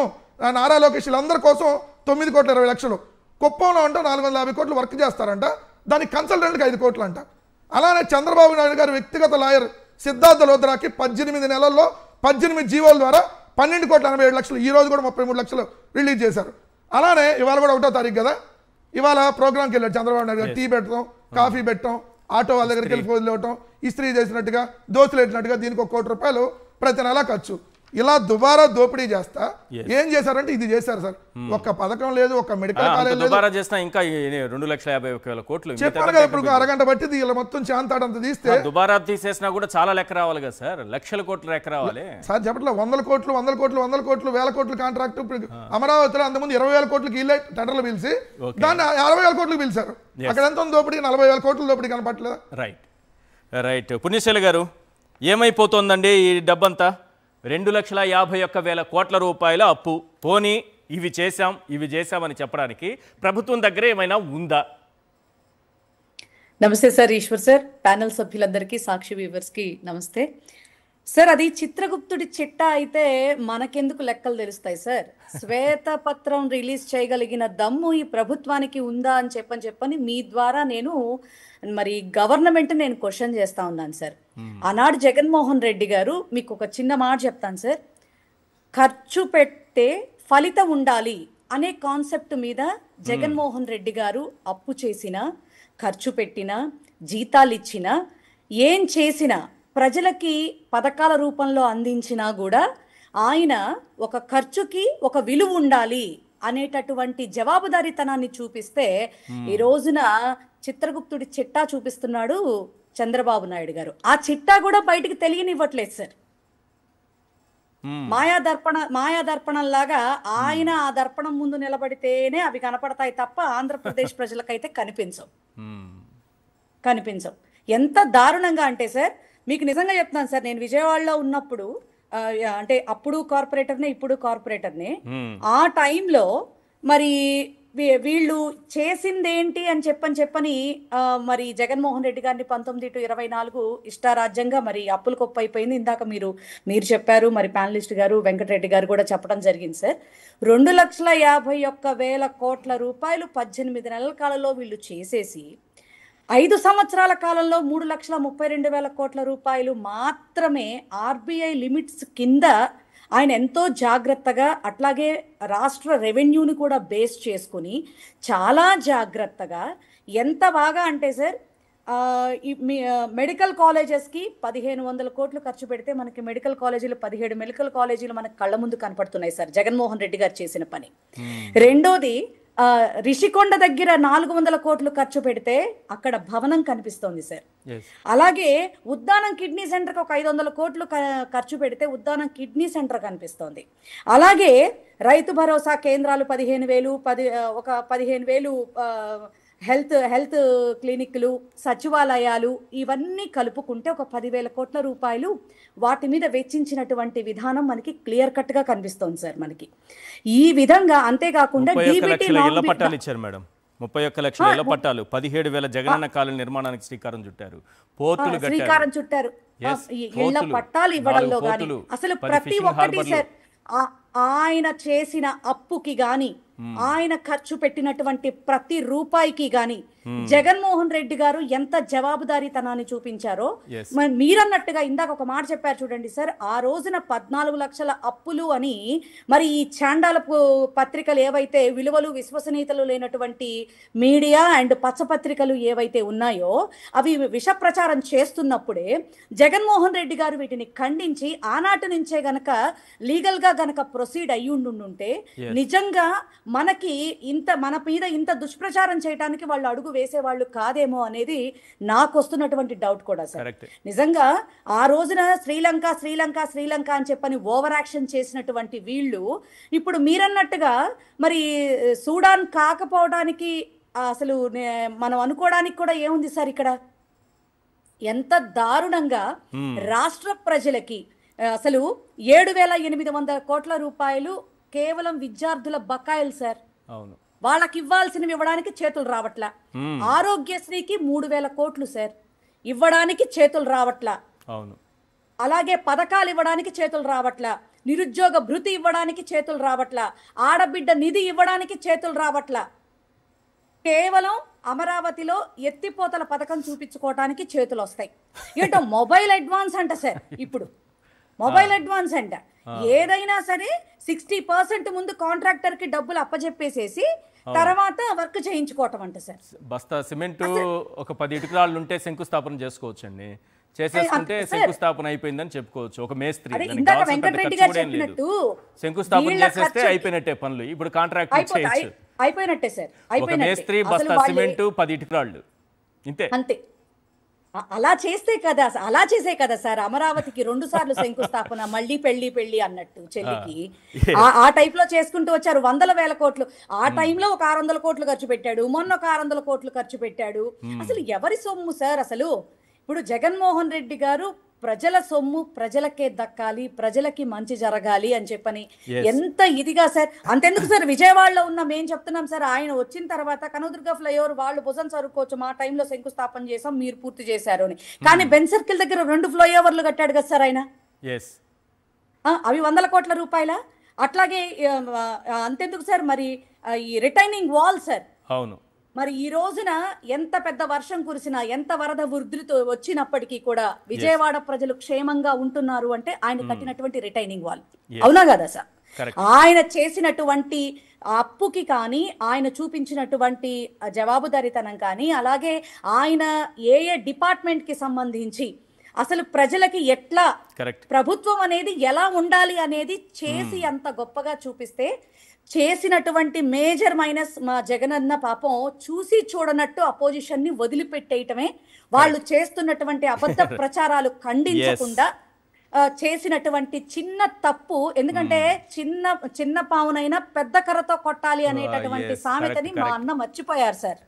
Nara Lokesh వీళ్ళందరి కోసం 9,20,00,000. కుప్పంలో అంటే 450 కోట్లు వర్క్ చేస్తారంట, దానికి కన్సల్టెంట్కి 5 కోట్లు అంట. అలానే చంద్రబాబు నాయుడు గారు వ్యక్తిగత లాయర్ సిద్ధార్థ లోద్రాకి 18 నెలల్లో 18 జీవోల ద్వారా 12,87,00,000, ఈ రోజు కూడా 33 లక్షలు రిలీజ్ చేశారు. అలానే ఇవాళ కూడా 1వ తారీఖు కదా, ఇవాళ ప్రోగ్రామ్కి వెళ్ళాడు చంద్రబాబు నాయుడు గారు. టీ పెట్టడం, కాఫీ పెట్టడం, ఆటో వాళ్ళ దగ్గరికి వెళ్ళి ఫోజులు ఇవ్వటం, ఇస్త్రీ చేసినట్టుగా, దోస్తులు పెట్టినట్టుగా దీనికి ₹1 కోటి ప్రతి నెల ఖర్చు. ఇలా దుబారా దోపిడీ చేస్తా ఏం చేశారంటే ఇది చేశారు సార్. ఒక్క పథకం లేదు, ఒక్క మెడికల్ కాలేజ్ లేదు. దుబారా చేసినా ఇంకా 2,51,000 కోట్లు చెప్పాను కదా ఇప్పుడు అరగంట బట్టి ఇలా మొత్తం చాంతాడంత తీస్తే దుబారా తీసేసినా కూడా చాలా లెక్క రావాలి కదా సార్, లక్షల కోట్ల లెక్క రావాలి సార్. చెప్పట్లే 100 కోట్లు 100 కోట్లు 100 కోట్లు 1000 కోట్లు కాంట్రాక్ట్. అమరావతిలో అంతకుముందు 20,000 కోట్లకి ఇల్లే టెండర్లు పిలిచి దాన్ని 60,000 కోట్లకు పిలిచారు. అక్కడ ఎంత దోపిడీ? 40,000 కోట్ల దోపిడీ కనపట్లేదు. రైట్ పుణ్యశైలి గారు, ఏమైపోతుందండి ఈ డబ్బంతా? 2,51,000 కోట్ల రూపాయల అప్పు. పోనీ ఇవి చేశామని చెప్పడానికి ప్రభుత్వం దగ్గర ఏమైనా ఉందా? నమస్తే సార్, ఈశ్వర్ సార్, ప్యానెల్ సభ్యులందరికీ, సాక్షి వ్యూవర్స్కి నమస్తే సార్. అది చిత్రగుప్తుడి చిట్టా అయితే మనకెందుకు లెక్కలు తెలుస్తాయి సార్? శ్వేతపత్రం రిలీజ్ చేయగలిగిన దమ్ము ఈ ప్రభుత్వానికి ఉందా అని చెప్పని మీ ద్వారా నేను మరి గవర్నమెంట్ నేను క్వశ్చన్ చేస్తా ఉన్నాను సార్. ఆనాడు జగన్మోహన్ రెడ్డి గారు, మీకు ఒక చిన్న మాట చెప్తాను సార్, ఖర్చు పెట్టే ఫలితం ఉండాలి అనే కాన్సెప్ట్ మీద జగన్మోహన్ రెడ్డి గారు అప్పు చేసిన, ఖర్చు పెట్టిన, జీతాలు ఇచ్చిన, ఏం చేసినా, ప్రజలకి పథకాల రూపంలో అందించినా కూడా ఆయన ఒక ఖర్చుకి ఒక విలువ ఉండాలి అనేటటువంటి జవాబుదారీతనాన్ని చూపిస్తే ఈ రోజున చిత్రగుప్తుడి చిట్టా చూపిస్తున్నాడు చంద్రబాబు నాయుడు గారు. ఆ చిట్టా కూడా బయటికి తెలియనివ్వట్లేదు సార్. మాయా దర్పణంలాగా ఆయన ఆ దర్పణం ముందు నిలబడితేనే అవి కనపడతాయి తప్ప ఆంధ్రప్రదేశ్ ప్రజలకైతే కనిపించవు. ఎంత దారుణంగా అంటే సార్, మీకు నిజంగా చెప్తున్నాను సార్, నేను విజయవాడలో ఉన్నప్పుడు, అంటే అప్పుడు కార్పొరేటర్నే ఇప్పుడు కార్పొరేటర్నే, ఆ టైంలో మరి వీళ్ళు చేసిందేంటి అని చెప్పని మరి జగన్మోహన్ రెడ్డి గారిని 19-24 ఇష్టారాజ్యంగా మరి అప్పుల కొప్పు అయిపోయింది. ఇందాక మీరు చెప్పారు, మరి ప్యానలిస్ట్ గారు వెంకటరెడ్డి గారు కూడా చెప్పడం జరిగింది సార్. 2,51,000 కోట్ల రూపాయలు 18 నెలల కాలంలో వీళ్ళు చేసేసి 5 సంవత్సరాల కాలంలో 3,32,000 కోట్ల రూపాయలు మాత్రమే ఆర్బీఐ లిమిట్స్ కింద ఆయన ఎంతో జాగ్రత్తగా, అట్లాగే రాష్ట్ర రెవెన్యూని కూడా బేస్ చేసుకుని చాలా జాగ్రత్తగా, ఎంత బాగా అంటే సార్, మెడికల్ కాలేజెస్కి 1,500 కోట్లు ఖర్చు పెడితే మనకి మెడికల్ కాలేజీలు 17 మెడికల్ కాలేజీలు మనకు కళ్ళ ముందు కనపడుతున్నాయి సార్, జగన్మోహన్ రెడ్డి గారు చేసిన పని. రెండోది, రిషికొండ దగ్గర 400 కోట్లు ఖర్చు పెడితే అక్కడ భవనం కనిపిస్తోంది సార్. అలాగే ఉద్దానం కిడ్నీ సెంటర్కి ఒక 500 కోట్లు ఖర్చు పెడితే ఉద్దానం కిడ్నీ సెంటర్ కనిపిస్తోంది. అలాగే రైతు భరోసా కేంద్రాలు 15,000 హెల్త్ క్లినిక్లు, సచివాలయాలు, ఇవన్నీ కలుపుకుంటే ఒక 10,000 కోట్ల రూపాయలు వాటి మీద వెచ్చించినటువంటి విధానం మనకి క్లియర్ కట్ గా కనిపిస్తోంది సార్ మనకి. ఈ విధంగా అంతేకాకుండా 31,00,000 ఇచ్చారు మేడం, 31,00,000 ఇళ్ల పట్టాలు, 17,000 జగనన్న కాలనీ నిర్మాణానికి శ్రీకారం చుట్టారు, శ్రీకారం చుట్టారు. ఇళ్ల పట్టాలు ఇవ్వడంలో కానీ అసలు ప్రతి ఒక్కటి సార్, ఆయన చేసిన అప్పుకి గాని, ఆయన ఖర్చు పెట్టినటువంటి ప్రతి రూపాయికి గాని జగన్మోహన్ రెడ్డి గారు ఎంత జవాబుదారీతనాన్ని చూపించారో, మీరన్నట్టుగా ఇందాక ఒక మాట చెప్పారు చూడండి సార్, ఆ రోజున 14 లక్షల అప్పులు అని మరి ఈ చాండాలపు పత్రికలు ఏవైతే విలువలు విశ్వసనీయతలు లేనటువంటి మీడియా అండ్ పచ్చపత్రికలు ఏవైతే ఉన్నాయో అవి విష ప్రచారం చేస్తున్నప్పుడే జగన్మోహన్ రెడ్డి గారు వీటిని ఖండించి ఆనాటి నుంచే గనక లీగల్ గా గనక ప్రొసీడ్ అయ్యుండుంటే నిజంగా మనకి మన మీద ఇంత దుష్ప్రచారం చేయడానికి వాళ్ళు అడుగు వేసేవాళ్ళు కాదేమో అనేది నాకు వస్తున్నటువంటి డౌట్ కూడా సార్. నిజంగా ఆ రోజున శ్రీలంక అని చెప్పని ఓవర్ యాక్షన్ చేసినటువంటి వీళ్ళు ఇప్పుడు మీరన్నట్టుగా మరి సూడాన్ కాకపోవడానికి అసలు మనం అనుకోవడానికి కూడా ఏముంది సార్? ఇక్కడ ఎంత దారుణంగా రాష్ట్ర ప్రజలకి అసలు 7,800 కోట్ల రూపాయలు కేవలం విద్యార్థుల బకాయిలు సార్. అవును, వాళ్ళకి ఇవ్వాల్సినవి ఇవ్వడానికి చేతులు రావట్లా. ఆరోగ్యశ్రీకి 3,000 కోట్లు సార్, ఇవ్వడానికి చేతులు రావట్లా. అవును, అలాగే పథకాలు ఇవ్వడానికి చేతులు రావట్లా, నిరుద్యోగ భృతి ఇవ్వడానికి చేతులు రావట్లా, ఆడబిడ్డ నిధి ఇవ్వడానికి చేతులు రావట్లా. కేవలం అమరావతిలో ఎత్తిపోతల పథకం చూపించుకోవటానికి చేతులు వస్తాయి. ఏంటో మొబైల్ అడ్వాన్స్ అంట సార్, ఇప్పుడు మొబైల్ అడ్వాన్స్ అంట. ఏదైనా సరే 60% ముందు కాంట్రాక్టర్ కి డబ్బులు అప్పచెప్పేసేసి తర్వాత వర్క్ చేయించుకోవటం అంట సార్. బస్తా సిమెంట్ ఒక 10 ఇటుకరాళ్ళు ఉంటే శంకుస్థాపన చేసుకోవచ్చండి. చేసేసుకుంటే సార్, శంకుస్థాపన అయిపోయిందని చెప్పుకోవచ్చు. ఒక మేస్త్రి అదే దానికి ఇందాక కావాల్సిన పెద్ద వెంకటరెడ్డి ఖర్చు గారు కూడా ఏం లేదు. చెప్పినట్టు శంకుస్థాపన వీళ్ళ చేసేస్తే ఖర్చుకి- అయిపోయినట్టే పనులు. ఇప్పుడు కాంట్రాక్ట్ చేయొచ్చు. అయిపోయినట్టే సార్, ఒక అయిపోయినట్టే. మేస్త్రి అసలు బస్తా వాళ్ళే- సిమెంట్ 10 ఇటుకరాళ్ళు ఇంతే. అంతే. అలా చేస్తే కదా, అలా చేసే కదా సార్ అమరావతికి 2 సార్లు శంకుస్థాపన, మళ్ళీ పెళ్లి అన్నట్టు చెల్లికి. ఆ టైప్ లో చేసుకుంటూ వచ్చారు. 100,000 కోట్లు. ఆ టైంలో ఒక 600 కోట్లు ఖర్చు పెట్టాడు, మొన్న ఒక 600 కోట్లు ఖర్చు పెట్టాడు. అసలు ఎవరి సొమ్ము సార్ అసలు? ఇప్పుడు జగన్మోహన్ రెడ్డి గారు ప్రజల సొమ్ము ప్రజలకే దక్కాలి, ప్రజలకి మంచి జరగాలి అని చెప్పని ఎంత ఇదిగా సార్. అంతెందుకు సార్, విజయవాడలో ఉన్న మేము చెప్తున్నాం సార్, ఆయన వచ్చిన తర్వాత కనకదుర్గ ఫ్లైఓవర్ వాళ్ళు భుజం సరుకోవచ్చు, మా టైంలో శంకుస్థాపన చేసాం, మీరు పూర్తి చేశారు అని. కానీ బెన్ సర్కిల్ దగ్గర 2 ఫ్లైఓవర్లు కట్టాడు కదా సార్ ఆయన. అవి 100 కోట్ల రూపాయల. అట్లాగే అంతెందుకు సార్, మరి ఈ రిటైనింగ్ వాల్ సార్, అవును, మరి ఈ రోజున ఎంత పెద్ద వర్షం కురిసినా, ఎంత వరద వృద్ధితో వచ్చినప్పటికీ కూడా విజయవాడ ప్రజలు క్షేమంగా ఉంటున్నారు అంటే ఆయన కట్టినటువంటి రిటైనింగ్ వాల్. అవునా కదా సార్? ఆయన చేసినటువంటి అప్పుకి కానీ, ఆయన చూపించినటువంటి జవాబుదారీతనం కానీ, అలాగే ఆయన ఏ డిపార్ట్మెంట్ కి సంబంధించి అసలు ప్రజలకి ఎట్లా ప్రభుత్వం అనేది ఎలా ఉండాలి అనేది చేసి అంత గొప్పగా చూపిస్తే, చేసినటువంటి మేజర్ మైనస్ మా జగనన్న పాపం చూసి చూడనట్టు అపోజిషన్ ని వదిలిపెట్టేయటమే. వాళ్ళు చేస్తున్నటువంటి అబద్ధ ప్రచారాలు ఖండించకుండా చేసినటువంటి చిన్న తప్పు. ఎందుకంటే చిన్న పావునైనా పెద్ద కర్రతో కొట్టాలి అనేటటువంటి సామెతని మా అన్న మర్చిపోయారు సార్.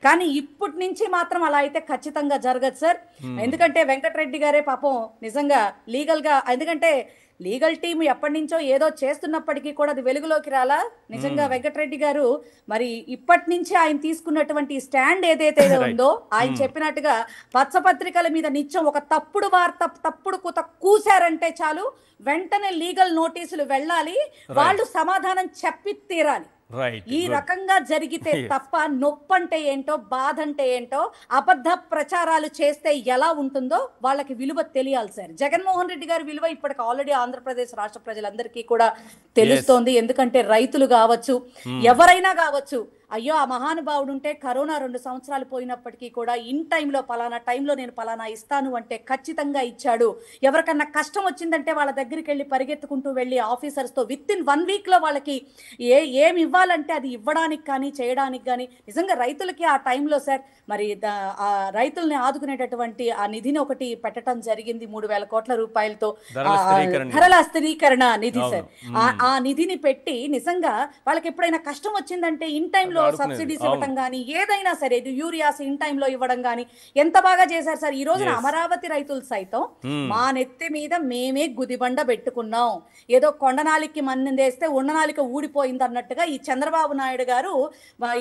కానీ ఇప్పటి నుంచి మాత్రం అలా అయితే ఖచ్చితంగా జరగదు సార్. ఎందుకంటే వెంకటరెడ్డి గారే పాపం నిజంగా లీగల్ గా, ఎందుకంటే లీగల్ టీం ఎప్పటి నుంచో ఏదో చేస్తున్నప్పటికీ కూడా అది వెలుగులోకి రాలా. నిజంగా వెంకటరెడ్డి గారు మరి ఇప్పటి నుంచి ఆయన తీసుకున్నటువంటి స్టాండ్ ఏదైతే ఉందో, ఆయన చెప్పినట్టుగా పచ్చపత్రికల మీద నిత్యం ఒక తప్పుడు వార్త, తప్పుడు కూసారంటే చాలు వెంటనే లీగల్ నోటీసులు వెళ్ళాలి, వాళ్ళు సమాధానం చెప్పి తీరాలి. ఈ రకంగా జరిగితే తప్ప నొప్పంటే ఏంటో, బాధ అంటే ఏంటో, అబద్ధ ప్రచారాలు చేస్తే ఎలా ఉంటుందో వాళ్ళకి విలువ తెలియాలి సార్. జగన్మోహన్ రెడ్డి గారి విలువ ఇప్పటికి ఆల్రెడీ ఆంధ్రప్రదేశ్ రాష్ట్ర ప్రజలందరికీ కూడా తెలుస్తోంది. ఎందుకంటే రైతులు కావచ్చు, ఎవరైనా కావచ్చు, అయ్యో ఆ మహానుభావుడు ఉంటే కరోనా 2 సంవత్సరాలు పోయినప్పటికీ కూడా ఇన్ టైంలో పలానా టైంలో నేను పలానా ఇస్తాను అంటే ఖచ్చితంగా ఇచ్చాడు. ఎవరికన్నా కష్టం వచ్చిందంటే వాళ్ళ దగ్గరికి వెళ్ళి పరిగెత్తుకుంటూ వెళ్ళి ఆఫీసర్స్తో విత్ ఇన్ 1 వీక్లో వాళ్ళకి ఏమి ఇవ్వాలంటే అది ఇవ్వడానికి కానీ చేయడానికి కానీ నిజంగా రైతులకి ఆ టైంలో సార్ మరి ఆ రైతుల్ని ఆదుకునేటటువంటి ఆ నిధిని ఒకటి పెట్టడం జరిగింది 3,000 కోట్ల రూపాయలతో, ధరల స్థిరీకరణ నిధి సార్. ఆ నిధిని పెట్టి నిజంగా వాళ్ళకి ఎప్పుడైనా కష్టం వచ్చిందంటే ఇన్ టైంలో సబ్సిడీస్ ఇవ్వడం కానీ, ఏదైనా సరే యూరియాస్ ఇన్ టైంలో ఇవ్వడం కానీ ఎంత బాగా చేశారు సార్. ఈ రోజున అమరావతి రైతులు సైతం మా నెత్తి మీద మేమే గుదిబండ పెట్టుకున్నాం, ఏదో కొండనాలికి మన్నిందేస్తే ఉన్ననాలిక ఊడిపోయింది అన్నట్టుగా ఈ చంద్రబాబు నాయుడు గారు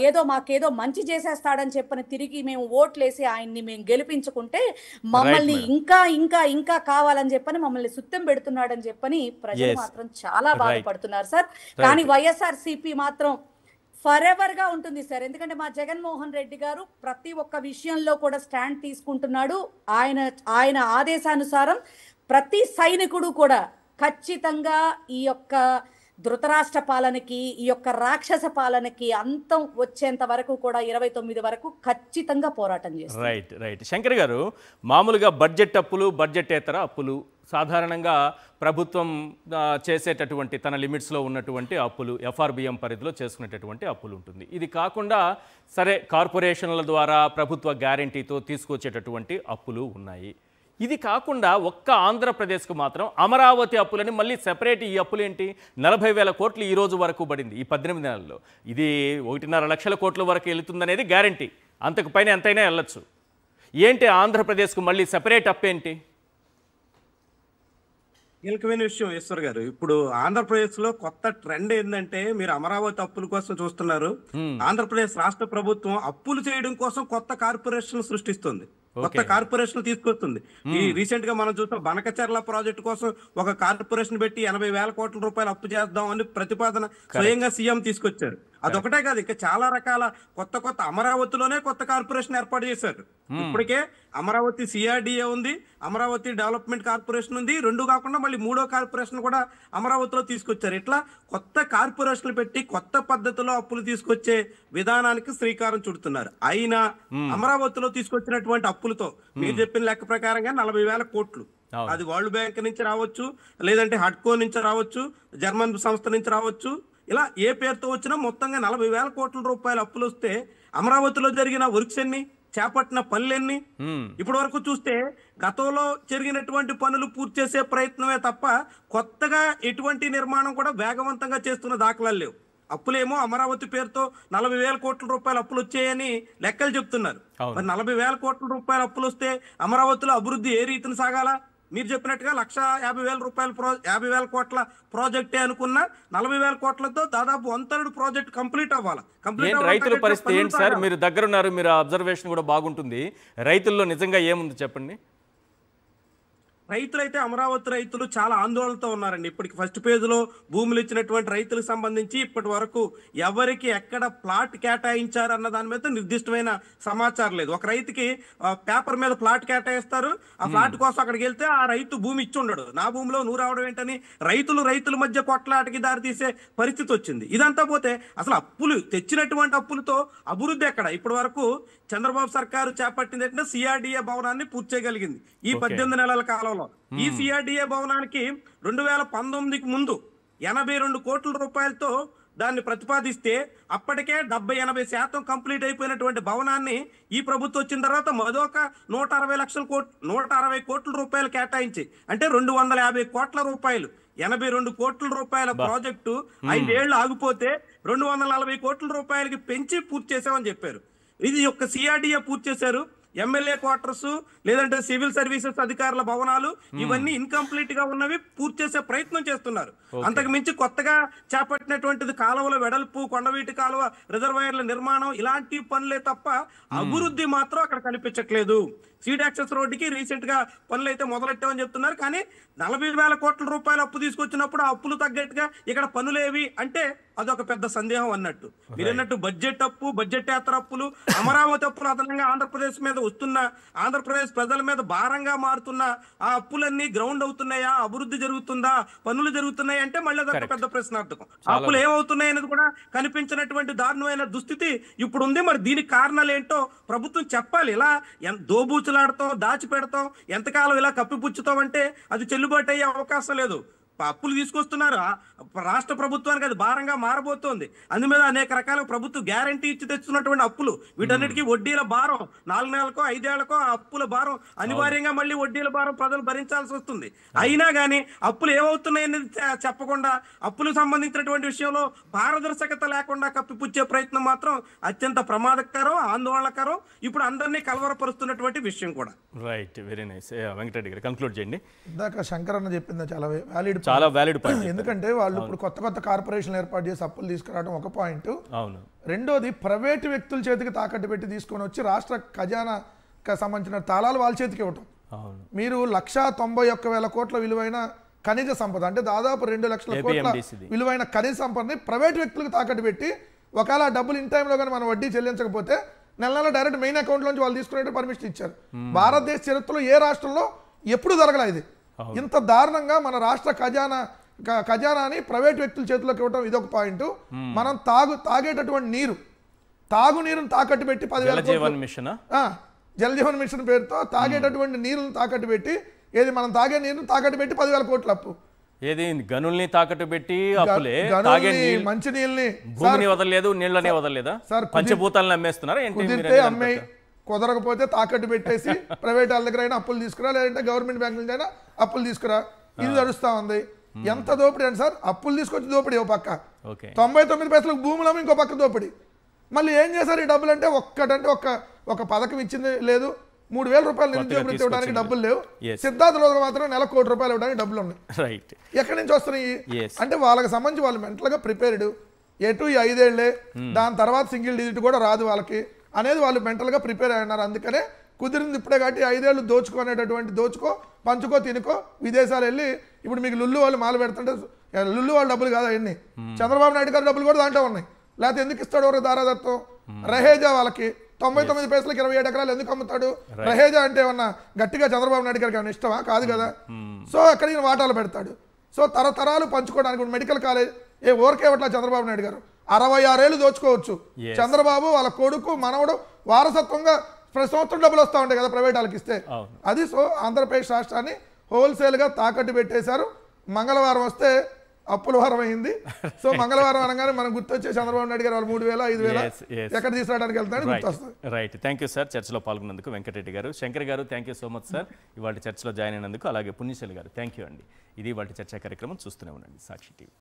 ఏదో మాకేదో మంచి చేసేస్తాడని చెప్పని తిరిగి మేము ఓట్లేసి ఆయన్ని మేము గెలిపించుకుంటే మమ్మల్ని ఇంకా ఇంకా ఇంకా కావాలని చెప్పని మమ్మల్ని సుత్తం పెడుతున్నాడని చెప్పని ప్రజలు మాత్రం చాలా బాధపడుతున్నారు సార్. కానీ వైఎస్ఆర్సీపీ మాత్రం ఫర్ ఎవర్ గా ఉంటుంది సార్. ఎందుకంటే మా జగన్మోహన్ రెడ్డి గారు ప్రతి ఒక్క విషయంలో కూడా స్టాండ్ తీసుకుంటున్నాడు. ఆయన ఆదేశానుసారం ప్రతి సైనికుడు కూడా ఖచ్చితంగా ఈ యొక్క ధృతరాష్ట్ర పాలనకి, ఈ యొక్క రాక్షస పాలనకి అంతం వచ్చేంత వరకు కూడా 29 వరకు ఖచ్చితంగా పోరాటం చేస్తారు. రైట్ శంకర్ గారు, మామూలుగా బడ్జెట్ అప్పులు, బడ్జెటేతర అప్పులు సాధారణంగా ప్రభుత్వం చేసేటటువంటి తన లిమిట్స్లో ఉన్నటువంటి అప్పులు, ఎఫ్ఆర్బిఎం పరిధిలో చేసుకునేటటువంటి అప్పులు ఉంటుంది. ఇది కాకుండా సరే కార్పొరేషన్ల ద్వారా ప్రభుత్వ గ్యారంటీతో తీసుకొచ్చేటటువంటి అప్పులు ఉన్నాయి. ఇది కాకుండా ఒక్క ఆంధ్రప్రదేశ్కు మాత్రం అమరావతి అప్పులని మళ్ళీ సెపరేట్. ఈ అప్పులు ఏంటి? 40,000 కోట్లు ఈ రోజు వరకు పడింది ఈ 18 నెలల్లో. ఇది 1.5 లక్షల కోట్ల వరకు వెళుతుందనేది గ్యారంటీ, అంతకు పైన ఎంతైనా వెళ్ళొచ్చు. ఏంటి ఆంధ్రప్రదేశ్కు మళ్ళీ సెపరేట్ అప్పు ఏంటి? కీలకమైన విషయం ఈశ్వర్ గారు, ఇప్పుడు ఆంధ్రప్రదేశ్ లో కొత్త ట్రెండ్ ఏంటంటే మీరు అమరావతి అప్పుల కోసం చూస్తున్నారు. ఆంధ్రప్రదేశ్ రాష్ట్ర ప్రభుత్వం అప్పులు చేయడం కోసం కొత్త కార్పొరేషన్ సృష్టిస్తుంది, కొత్త కార్పొరేషన్ తీసుకొస్తుంది. ఈ రీసెంట్ గా మనం చూస్తాం బనకచర్ల ప్రాజెక్టు కోసం ఒక కార్పొరేషన్ పెట్టి 80,000 కోట్ల రూపాయలు అప్పు చేద్దాం అని ప్రతిపాదన స్వయంగా సీఎం తీసుకొచ్చారు. అదొకటే కాదు, ఇంకా చాలా రకాల కొత్త అమరావతిలోనే కొత్త కార్పొరేషన్ ఏర్పాటు చేశారు. ఇప్పటికే అమరావతి సిఆర్డిఏ ఉంది, అమరావతి డెవలప్మెంట్ కార్పొరేషన్ ఉంది, 2 కాకుండా మళ్ళీ 3వ కార్పొరేషన్ కూడా అమరావతిలో తీసుకొచ్చారు. ఇట్లా కొత్త కార్పొరేషన్లు పెట్టి కొత్త పద్ధతిలో అప్పులు తీసుకొచ్చే విధానానికి శ్రీకారం చుడుతున్నారు. అయినా అమరావతిలో తీసుకొచ్చినటువంటి అప్పులతో మీరు చెప్పిన లెక్క ప్రకారంగా 40,000 కోట్లు. అది వరల్డ్ బ్యాంక్ నుంచి రావచ్చు, లేదంటే హడ్కో నుంచి రావచ్చు, జర్మన్ సంస్థ నుంచి రావచ్చు, ఇలా ఏ పేరుతో వచ్చినా మొత్తంగా 40,000 కోట్ల రూపాయల అప్పులు వస్తే అమరావతిలో జరిగిన వర్క్స్ ఎన్ని, చేపట్టిన పనులెన్ని? ఇప్పటి వరకు చూస్తే గతంలో జరిగినటువంటి పనులు పూర్తి చేసే ప్రయత్నమే తప్ప కొత్తగా ఎటువంటి నిర్మాణం కూడా వేగవంతంగా చేస్తున్న దాఖలాలు లేవు. అప్పులేమో అమరావతి పేరుతో 40,000 కోట్ల రూపాయల అప్పులు వచ్చాయని లెక్కలు చెప్తున్నారు. మరి 40,000 కోట్ల రూపాయల అప్పులు వస్తే అమరావతిలో అభివృద్ధి ఏ రీతిని సాగాల? మీరు చెప్పినట్టుగా 1,50,000 రూపాయల 50,000 కోట్ల ప్రాజెక్టే అనుకున్న 40,000 కోట్లతో దాదాపు 1/3 ప్రాజెక్ట్ కంప్లీట్ అవ్వాలి. రైతుల పరిస్థితి ఏంటి సార్? మీరు దగ్గరున్నారు, మీరు అబ్జర్వేషన్ కూడా బాగుంటుంది. రైతుల్లో నిజంగా ఏముంది చెప్పండి. రైతులైతే అమరావతి రైతులు చాలా ఆందోళనతో ఉన్నారండి. ఇప్పటికి ఫస్ట్ పేజ్లో భూములు ఇచ్చినటువంటి రైతులకు సంబంధించి ఇప్పటి వరకు ఎవరికి ఎక్కడ ప్లాట్ కేటాయించారు అన్న దాని మీద నిర్దిష్టమైన సమాచారం లేదు. ఒక రైతుకి పేపర్ మీద ప్లాట్ కేటాయిస్తారు, ఆ ప్లాట్ కోసం అక్కడికి వెళ్తే ఆ రైతు భూమి ఇచ్చి ఉండడు. నా భూమిలో నువ్వు రావడం ఏంటని రైతుల మధ్య కొట్లాటకి దారితీసే పరిస్థితి వచ్చింది. ఇదంతా పోతే అసలు అప్పులు తెచ్చినటువంటి అప్పులతో అభివృద్ధి ఎక్కడ? ఇప్పటి వరకు చంద్రబాబు సర్కారు చేపట్టింది ఏంటంటే సిఆర్డిఏ భవనాన్ని పూర్తి చేయగలిగింది ఈ 18 నెలల కాలంలో. ఈ సిఆర్డిఏ భవనానికి 2019కి ముందు 82 కోట్ల రూపాయలతో దాన్ని ప్రతిపాదిస్తే అప్పటికే 70-80% కంప్లీట్ అయిపోయినటువంటి భవనాన్ని ఈ ప్రభుత్వం వచ్చిన తర్వాత మరొక 160 కోట్ల రూపాయలు కేటాయించి, అంటే 250 కోట్ల రూపాయలు, 82 కోట్ల రూపాయల ప్రాజెక్టు 5 ఏళ్లు ఆగిపోతే 240 కోట్ల రూపాయలకి పెంచి పూర్తి చేసామని చెప్పారు. ఇది ఒక సిఆర్డిఏ పూర్తి చేశారు. ఎమ్మెల్యే క్వార్టర్స్ లేదంటే సివిల్ సర్వీసెస్ అధికారుల భవనాలు ఇవన్నీ ఇన్కంప్లీట్ గా ఉన్నవి పూర్తి చేసే ప్రయత్నం చేస్తున్నారు. అంతకు మించి కొత్తగా చేపట్టినటువంటిది కాలువల వెడల్పు, కొండవీటి కాలువ రిజర్వాయర్ల నిర్మాణం, ఇలాంటి పనులే తప్ప అభివృద్ధి మాత్రం అక్కడ కనిపించట్లేదు. సీడ్ యాక్సెస్ రోడ్డుకి రీసెంట్ గా పనులు అయితే మొదలెట్టామని చెప్తున్నారు. కానీ 40,000 కోట్ల రూపాయలు అప్పు తీసుకొచ్చినప్పుడు ఆ అప్పులు తగ్గట్టుగా ఇక్కడ పనులేవి అంటే అదొక పెద్ద సందేహం అన్నట్టు. మీరన్నట్టు బడ్జెట్ అప్పు, బడ్జెటేతర అప్పులు, అమరావతి అప్పులు అదనంగా ఆంధ్రప్రదేశ్ మీద వస్తున్న, ఆంధ్రప్రదేశ్ ప్రజల మీద భారంగా మారుతున్న ఆ అప్పులన్నీ గ్రౌండ్ అవుతున్నాయా, అభివృద్ధి జరుగుతుందా, పనులు జరుగుతున్నాయి అంటే మళ్ళీ అదొక పెద్ద ప్రశ్నార్థకం. అప్పులు ఏమవుతున్నాయి అనేది కూడా కనిపించినటువంటి దారుణమైన దుస్థితి ఇప్పుడు ఉంది. మరి దీనికి కారణాలు ఏంటో ప్రభుత్వం చెప్పాలి. ఇలా దోబూచులాడతాం, దాచిపెడతాం, ఎంతకాలం ఇలా కప్పిపుచ్చుతాం అంటే అది చెల్లుబాటు అయ్యే అవకాశం లేదు. అప్పులు తీసుకొస్తున్నారు, రాష్ట్ర ప్రభుత్వానికి అది భారంగా మారబోతోంది. అందు మీద అనేక రకాల ప్రభుత్వం గ్యారంటీ ఇచ్చి తెచ్చుకున్నటువంటి అప్పులు, వీటన్నిటికీ వడ్డీల భారం 4 నెలలకో 5 ఏళ్లకో ఆ అప్పుల భారం అనివార్యంగా మళ్ళీ వడ్డీల భారం ప్రజలు భరించాల్సి వస్తుంది. అయినా కానీ అప్పులు ఏమవుతున్నాయనేది చెప్పకుండా, అప్పులకు సంబంధించినటువంటి విషయంలో పారదర్శకత లేకుండా కప్పిపుచ్చే ప్రయత్నం మాత్రం అత్యంత ప్రమాదకరం, ఆందోళనకరం, ఇప్పుడు అందరినీ కలవరపరుస్తున్నటువంటి విషయం కూడా. Right, very nice. వెంకటరెడ్డి గారు కంక్లూడ్ చేయండి. ఇందాక శంకర్ అన్న చెప్పింది చాలా వ్యాలిడ్ పాయింట్. ఎందుకంటే వాళ్ళు ఇప్పుడు కొత్త కార్పొరేషన్లు ఏర్పాటు చేసి అప్పులు తీసుకురావడం ఒక పాయింట్. అవును. రెండోది ప్రైవేటు వ్యక్తుల చేతికి తాకట్టు పెట్టి తీసుకొని వచ్చి రాష్ట్ర ఖజానాకు సంబంధించిన తాళాలు వాళ్ళ చేతికి ఇవ్వటం. మీరు 191,000 కోట్ల విలువైన ఖనిజ సంపద, అంటే దాదాపు 2 లక్షల కోట్ల విలువైన ఖనిజ సంపదని ప్రైవేట్ వ్యక్తులకు తాకట్టు పెట్టి, ఒకవేళ ఆ డబ్బులు ఇన్ టైంలో కానీ మనం వడ్డీ చెల్లించకపోతే నెల డైరెక్ట్ మెయిన్ అకౌంట్ నుంచి వాళ్ళు తీసుకునే పర్మిషన్ ఇచ్చారు. భారతదేశ చరిత్రలో ఏ రాష్ట్రంలో ఎప్పుడు జరగలేదు ఇది. ఇంత దారుణంగా మన రాష్ట్ర ఖజానాని ప్రైవేట్ వ్యక్తుల చేతిలోకి ఇవ్వడం ఇదొక పాయింట్. మనం తాగేటటువంటి తాగునీరును తాకట్టు పెట్టి 10,000 జల్ జీవన్ మిషన్ పేరుతో తాగేటటువంటి నీరును తాకట్టు పెట్టి, ఏది మనం తాగే నీరును తాకట్టు పెట్టి 10,000 కోట్ల అప్పు. ఏది గనుల్ని తాకట్టు పెట్టి అప్పులే, మంచి నీళ్ళని భూమిని వదలలేదు, నీళ్ళనే వదలలేదా సార్? పంచభూతాలను అమ్మేస్తున్నారా? అమ్మాయి కుదరకపోతే తాకట్టు పెట్టేసి ప్రైవేట్ వాళ్ళ దగ్గర అయినా అప్పులు తీసుకురా, లేదంటే గవర్నమెంట్ బ్యాంక్ నుంచి అయినా అప్పులు తీసుకురా. ఇది నడుస్తా ఉంది. ఎంత దోపిడీ అండి సార్? అప్పులు తీసుకొచ్చి దోపిడీ ఓ పక్క, 99 పైసలకు భూములు ఇంకో పక్క దోపిడీ. మళ్ళీ ఏం చేశారు ఈ డబ్బులు అంటే ఒక పథకం ఇచ్చింది లేదు, 3,000 రూపాయలు నిరుద్యోగ వృత్తి ఇవ్వడానికి డబ్బులు లేవు. సిద్ధార్థ రోజుగా మాత్రం నెలకు 1 కోటి రూపాయలు ఇవ్వడానికి డబ్బులు ఉన్నాయి. ఎక్కడి నుంచి వస్తున్నాయి అంటే వాళ్ళకి సంబంధించి వాళ్ళు మెంటల్గా ప్రిపేర్డ్, ఎటు ఈ 5 ఏళ్లే, దాని తర్వాత సింగిల్ డిజిట్ కూడా రాదు వాళ్ళకి అనేది వాళ్ళు మెంటల్గా ప్రిపేర్ అయి ఉన్నారు. అందుకనే కుదిరింది ఇప్పుడే కాబట్టి 5 ఏళ్ళు దోచుకో పంచుకో తినుకో, విదేశాలు వెళ్ళి ఇప్పుడు మీకు లుల్లు వాళ్ళు మాలు పెడుతుంటే లుల్లు వాళ్ళ డబ్బులు కాదు అవన్నీ, చంద్రబాబు నాయుడు గారి డబ్బులు కూడా దాంట్లో ఉన్నాయి. లేకపోతే ఎందుకు ఇస్తాడు ఎవరు దారాదత్తం? రహేజా వాళ్ళకి 99 పైసలకి 27 ఎకరాలు ఎందుకు అమ్ముతాడు? రహేజా అంటే ఏమన్నా గట్టిగా చంద్రబాబు నాయుడు గారికి ఏమన్నా ఇష్టమా? కాదు కదా. సో అక్కడ ఈయన వాటాలు పెడతాడు. సో తరతరాలు పంచుకోవడానికి మెడికల్ కాలేజ్ ఊరికే ఇవ్వట్లా చంద్రబాబు నాయుడు గారు. 66 ఏళ్ళు దోచుకోవచ్చు. చంద్రబాబు వాళ్ళ కొడుకు మనవడు వారసత్వంగా ప్రతి సంవత్సరం డబ్బులు వస్తూ ఉంటాయి కదా ప్రైవేట్ వాళ్ళకి ఇస్తే. అవును. అది సో ఆంధ్రప్రదేశ్ రాష్ట్రాన్ని హోల్సేల్గా తాకట్టు పెట్టేశారు. మంగళవారం వస్తే అప్పుల వారం అయింది. సో మంగళవారం అనగానే మనం గుర్తొచ్చే చంద్రబాబు నాయుడు గారు వాళ్ళు 3,000 5,000 ఎక్కడ తీసుకురావడానికి వెళ్తారని గుర్తొస్తుంది. రైట్, థ్యాంక్ యూ సార్ చర్చలో పాల్గొన్నందుకు. వెంకటరెడ్డి గారు, శంకర్ గారు thank you so much sir ఇవాళ చర్చలో జాయిన్ అయినందుకు. అలాగే పుణ్యశైలి గారు థ్యాంక్ యూ అండి. ఇది ఇవాళ చర్చా కార్యక్రమం. చూస్తూనే ఉండండి సాక్షి టీవీ.